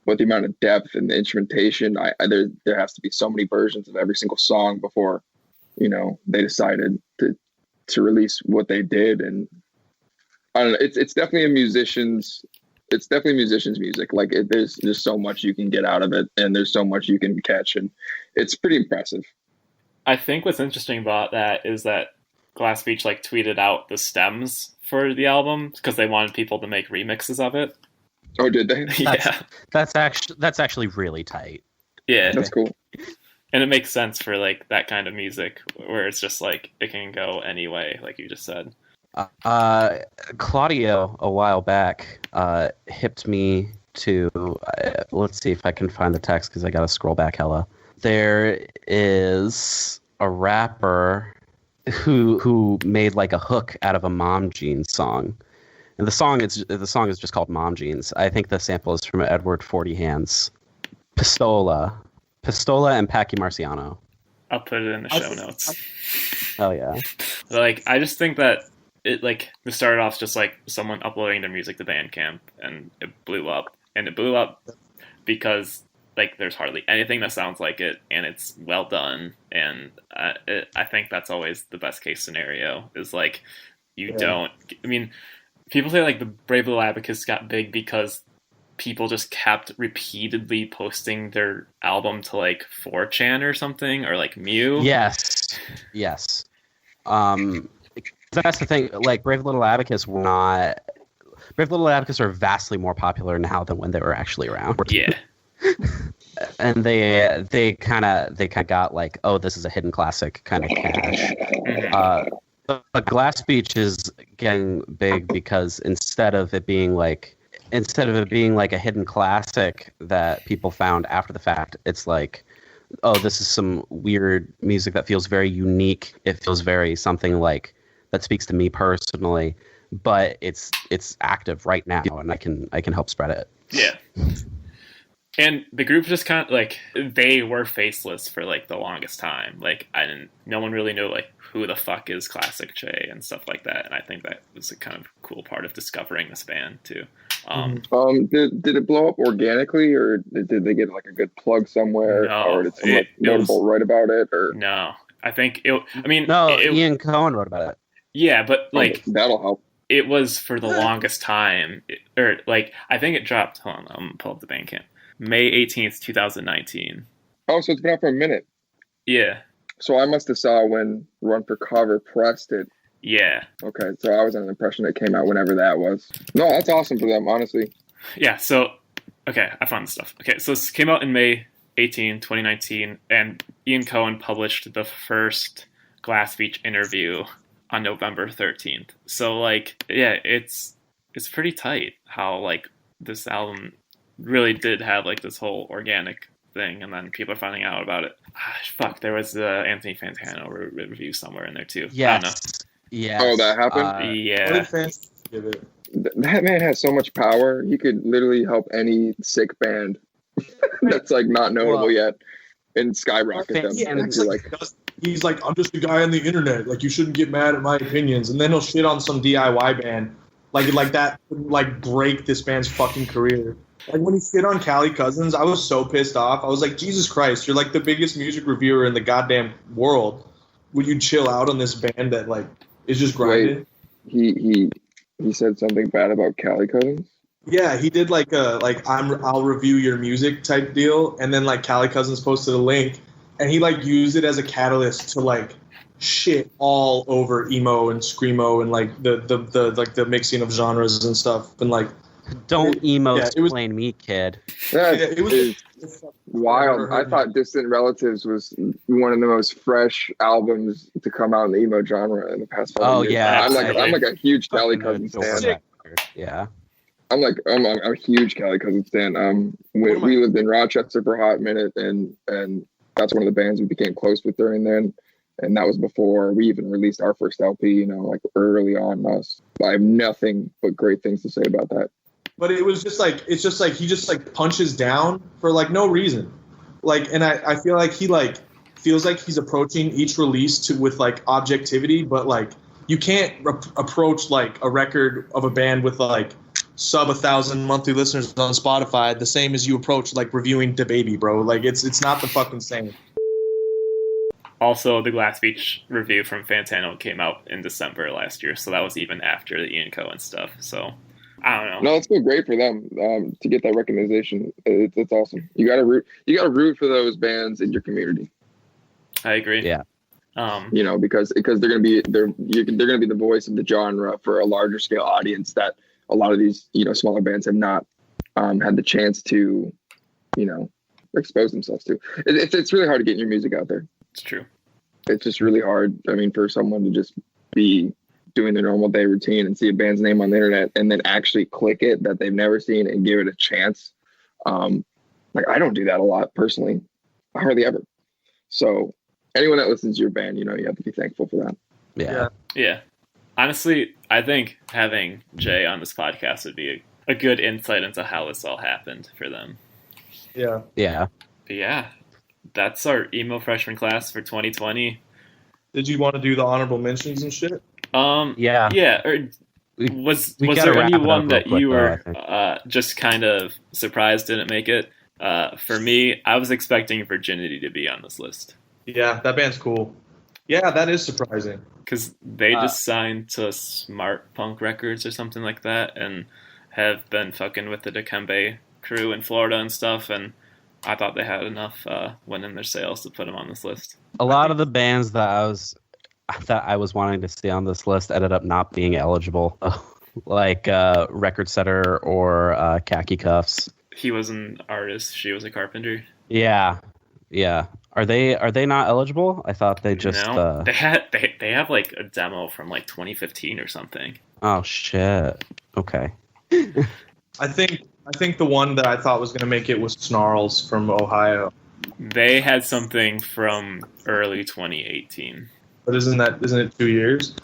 E: But the amount of depth and the instrumentation, there has to be so many versions of every single song before, you know, they decided to release what they did. And I don't know, it's definitely musician's music. Like there's just so much you can get out of it, and there's so much you can catch, and it's pretty impressive.
B: I think what's interesting about that is that Glass Beach like tweeted out the stems for the album because they wanted people to make remixes of it.
E: Oh, did they?
B: Yeah.
C: That's actually really tight.
B: Yeah.
E: That's cool.
B: And it makes sense for like that kind of music where it's just like it can go any way, like you just said.
C: Claudio a while back hipped me to let's see if I can find the text because I gotta scroll back hella. there is a rapper who made like a hook out of a Mom Jeans song. And the song is just called Mom Jeans. I think the sample is from Edward 40 Hands. Pistola and Packy Marciano.
B: I'll put it in the show notes.
C: Oh yeah.
B: Like, I just think that it started off just like someone uploading their music to Bandcamp, and it blew up. And it blew up because like there's hardly anything that sounds like it, and it's well done. And I think that's always the best case scenario. Is like you don't. I mean, people say like the Brave Little Abacus got big because people just kept repeatedly posting their album to like 4chan or something, or like Mew.
C: Yes. That's the thing. Like Brave Little Abacus are vastly more popular now than when they were actually around.
B: Yeah.
C: And they kind of got like, oh, this is a hidden classic kind of cash. But Glass Beach is getting big because instead of it being like a hidden classic that people found after the fact, it's like, oh, this is some weird music that feels very unique. It feels very something like that speaks to me personally, but it's active right now, and I can help spread it.
B: Yeah. And the group just kind of like, they were faceless for like the longest time. Like no one really knew like who the fuck is Classic J and stuff like that. And I think that was a kind of cool part of discovering this band too.
E: Did it blow up organically, or did they get like a good plug somewhere, or did someone notable write about it? Or
B: no, I think it. I mean,
C: Ian Cohen wrote about it.
B: Yeah, but like
E: that'll help.
B: It was for the longest time, I think it dropped. Hold on, I'm gonna pull up the Bandcamp. May 18th, 2019.
E: Oh, so it's been out for a minute.
B: Yeah.
E: So I must have saw when Run for Cover pressed it.
B: Yeah.
E: Okay, so I was under the impression it came out whenever that was. No, that's awesome for them, honestly.
B: Yeah, so, okay, I found the stuff. Okay, so this came out in May 18, 2019, and Ian Cohen published the first Glass Beach interview on November 13th. So, like, yeah, it's pretty tight how, like, this album really did have, like, this whole organic thing, and then people are finding out about it. Fuck, there was the Anthony Fantano review somewhere in there, too.
C: Yes.
B: I don't know.
C: Yes.
E: Oh, that happened?
B: Yeah.
D: What did fans give it?
E: That man has so much power. He could literally help any sick band that's like not notable yet and skyrocket them.
C: Yeah,
E: and
D: he's like, I'm just a guy on the internet. Like, you shouldn't get mad at my opinions. And then he'll shit on some DIY band. Like that would like break this band's fucking career. Like when he shit on Callie Cousins, I was so pissed off. I was like, Jesus Christ, you're like the biggest music reviewer in the goddamn world. Would you chill out on this band that like is just grinding?
E: Wait, he said something bad about Callie Cousins?
D: Yeah, he did like I'll review your music type deal, and then like Callie Cousins posted a link, and he like used it as a catalyst to like shit all over emo and screamo and like the mixing of genres and stuff, and like
C: don't explain me, kid.
E: Yeah,
D: it was
E: wild. I thought Distant Relatives was one of the most fresh albums to come out in the emo genre in the past 5 years.
C: Yeah,
E: I'm like a huge Callie Cousins fan.
C: Yeah,
E: I'm a huge Callie Cousins fan. We lived in Rochester for a hot minute, and that's one of the bands we became close with during then. And that was before we even released our first LP, you know, like early on us. I have nothing but great things to say about that.
D: But it was just like, it's just like he just like punches down for like no reason. Like, and I feel like he like feels like he's approaching each release with like objectivity, but like you can't approach like a record of a band with like sub 1,000 monthly listeners on Spotify the same as you approach like reviewing DaBaby, bro. Like it's not the fucking same.
B: Also, the Glass Beach review from Fantano came out in December last year, so that was even after the Ian Cohen stuff. So, I don't know.
E: No, it's been great for them to get that recognition. It's awesome. You gotta root for those bands in your community.
B: I agree.
C: Yeah.
E: You know, because they're gonna be the voice of the genre for a larger scale audience that a lot of these, you know, smaller bands have not had the chance to, you know, expose themselves to. It's really hard to get your music out there.
B: It's true.
E: It's just really hard. I mean, for someone to just be doing their normal day routine and see a band's name on the internet and then actually click it that they've never seen and give it a chance. Like I don't do that a lot personally. hardly ever. So anyone that listens to your band, you have to be thankful for that.
B: Yeah. Honestly, I think having Jay on this podcast would be a good insight into how this all happened for them.
D: Yeah.
B: But yeah, that's our Emo Freshman Class for 2020.
D: Did you want to do the honorable mentions and shit?
B: Yeah. Or was there anyone that you were just kind of surprised didn't make it? For me, I was expecting Virginity to be on this list.
D: Yeah, that band's cool. Yeah, that is surprising.
B: Because they just signed to Smart Punk Records or something like that and have been fucking with the Dikembe crew in Florida and stuff, and I thought they had enough win in their sales to put them on this list.
C: A lot of the bands that I was wanting to see on this list ended up not being eligible, like Record Setter or Khaki Cuffs.
B: He was an artist. She was a carpenter.
C: Yeah. Are they not eligible? I thought they just.
B: No, they have like a demo from like 2015 or something.
C: Oh shit. Okay.
D: I think the one that I thought was going to make it was Snarls from Ohio.
B: They had something from early 2018.
D: But isn't it 2 years?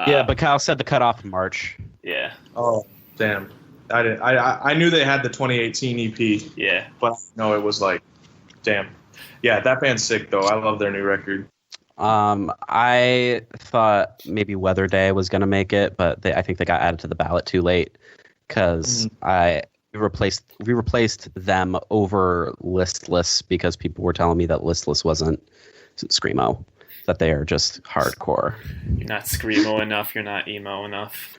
C: Yeah, but Kyle said the cutoff in March.
B: Yeah.
D: Oh, damn. I knew they had the 2018 EP.
B: Yeah.
D: But no, it was like, damn. Yeah, that band's sick though. I love their new record.
C: I thought maybe Weather Day was going to make it, but I think they got added to the ballot too late because we replaced them over Listless because people were telling me that Listless wasn't screamo, that they are just hardcore.
B: You're not screamo enough. You're not emo enough.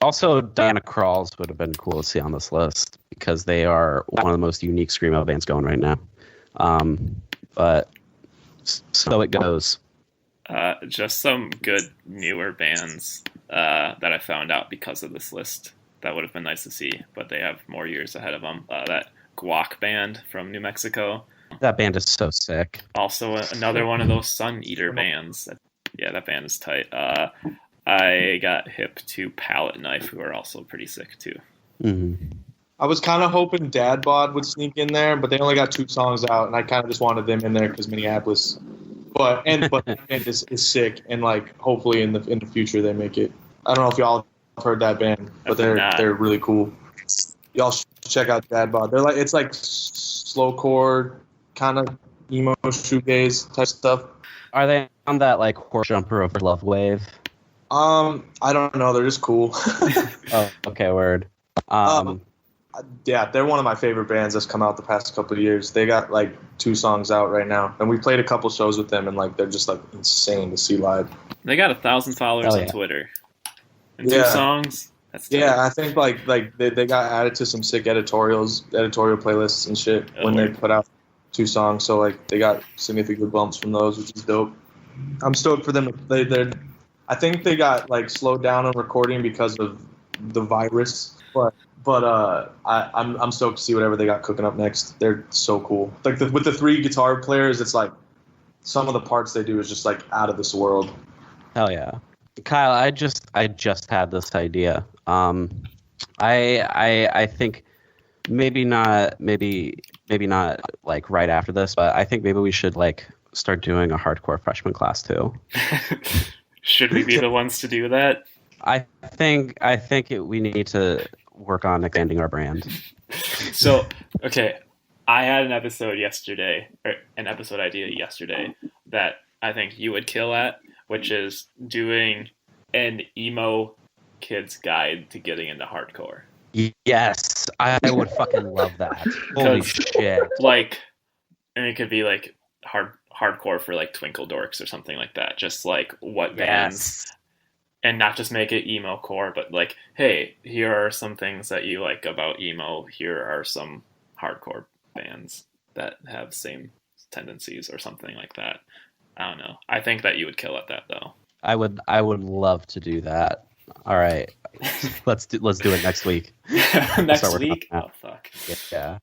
C: Also, Diana Kralls would have been cool to see on this list because they are one of the most unique screamo bands going right now. But so it goes.
B: Just some good newer bands that I found out because of this list. That would have been nice to see, but they have more years ahead of them. That Guac band from New Mexico.
C: That band is so sick.
B: Also, another one of those Sun Eater bands. Yeah, that band is tight. I got hip to Palette Knife, who are also pretty sick too.
C: Mm-hmm.
D: I was kind of hoping Dad Bod would sneak in there, but they only got 2 songs out, and I kind of just wanted them in there because Minneapolis. But the band is sick, and like hopefully in the future they make it. I don't know if y'all have heard that band, but they're really cool. Y'all should check out Dad Bod. It's like slowcore kind of emo shoegaze type stuff.
C: Are they on that like Horse Jumper of Love Wave?
D: I don't know. They're just cool.
C: Oh, okay, word.
D: Yeah, they're one of my favorite bands that's come out the past couple of years. They got like 2 songs out right now, and we played a couple shows with them, and like they're just like insane to see live.
B: They got 1,000 followers on Twitter. And 2 songs. That's tight.
D: Yeah, I think like they got added to some sick editorial playlists and shit when they put out 2 songs. So like they got significant bumps from those, which is dope. I'm stoked for them. I think they got like slowed down on recording because of the virus, but I'm stoked to see whatever they got cooking up next. They're so cool. Like with the 3 guitar players, it's like some of the parts they do is just like out of this world.
C: Hell yeah, Kyle. I just had this idea. I think maybe not like right after this, but I think maybe we should like start doing a hardcore freshman class too.
B: Should we be the ones to do that?
C: I think we need to work on expanding our brand.
B: So, okay, I had an episode idea yesterday that I think you would kill at, which is doing an emo kid's guide to getting into hardcore.
C: Yes, I would fucking love that. Holy shit!
B: Like, and it could be like hardcore for like Twinkle Dorks or something like that. Just like what bands, and not just make it emo core, but like, hey, here are some things that you like about emo. Here are some hardcore bands that have same tendencies or something like that. I don't know. I think that you would kill at that though.
C: I would love to do that. All right, let's do it next week.
B: Next week? Oh fuck.
C: Yeah.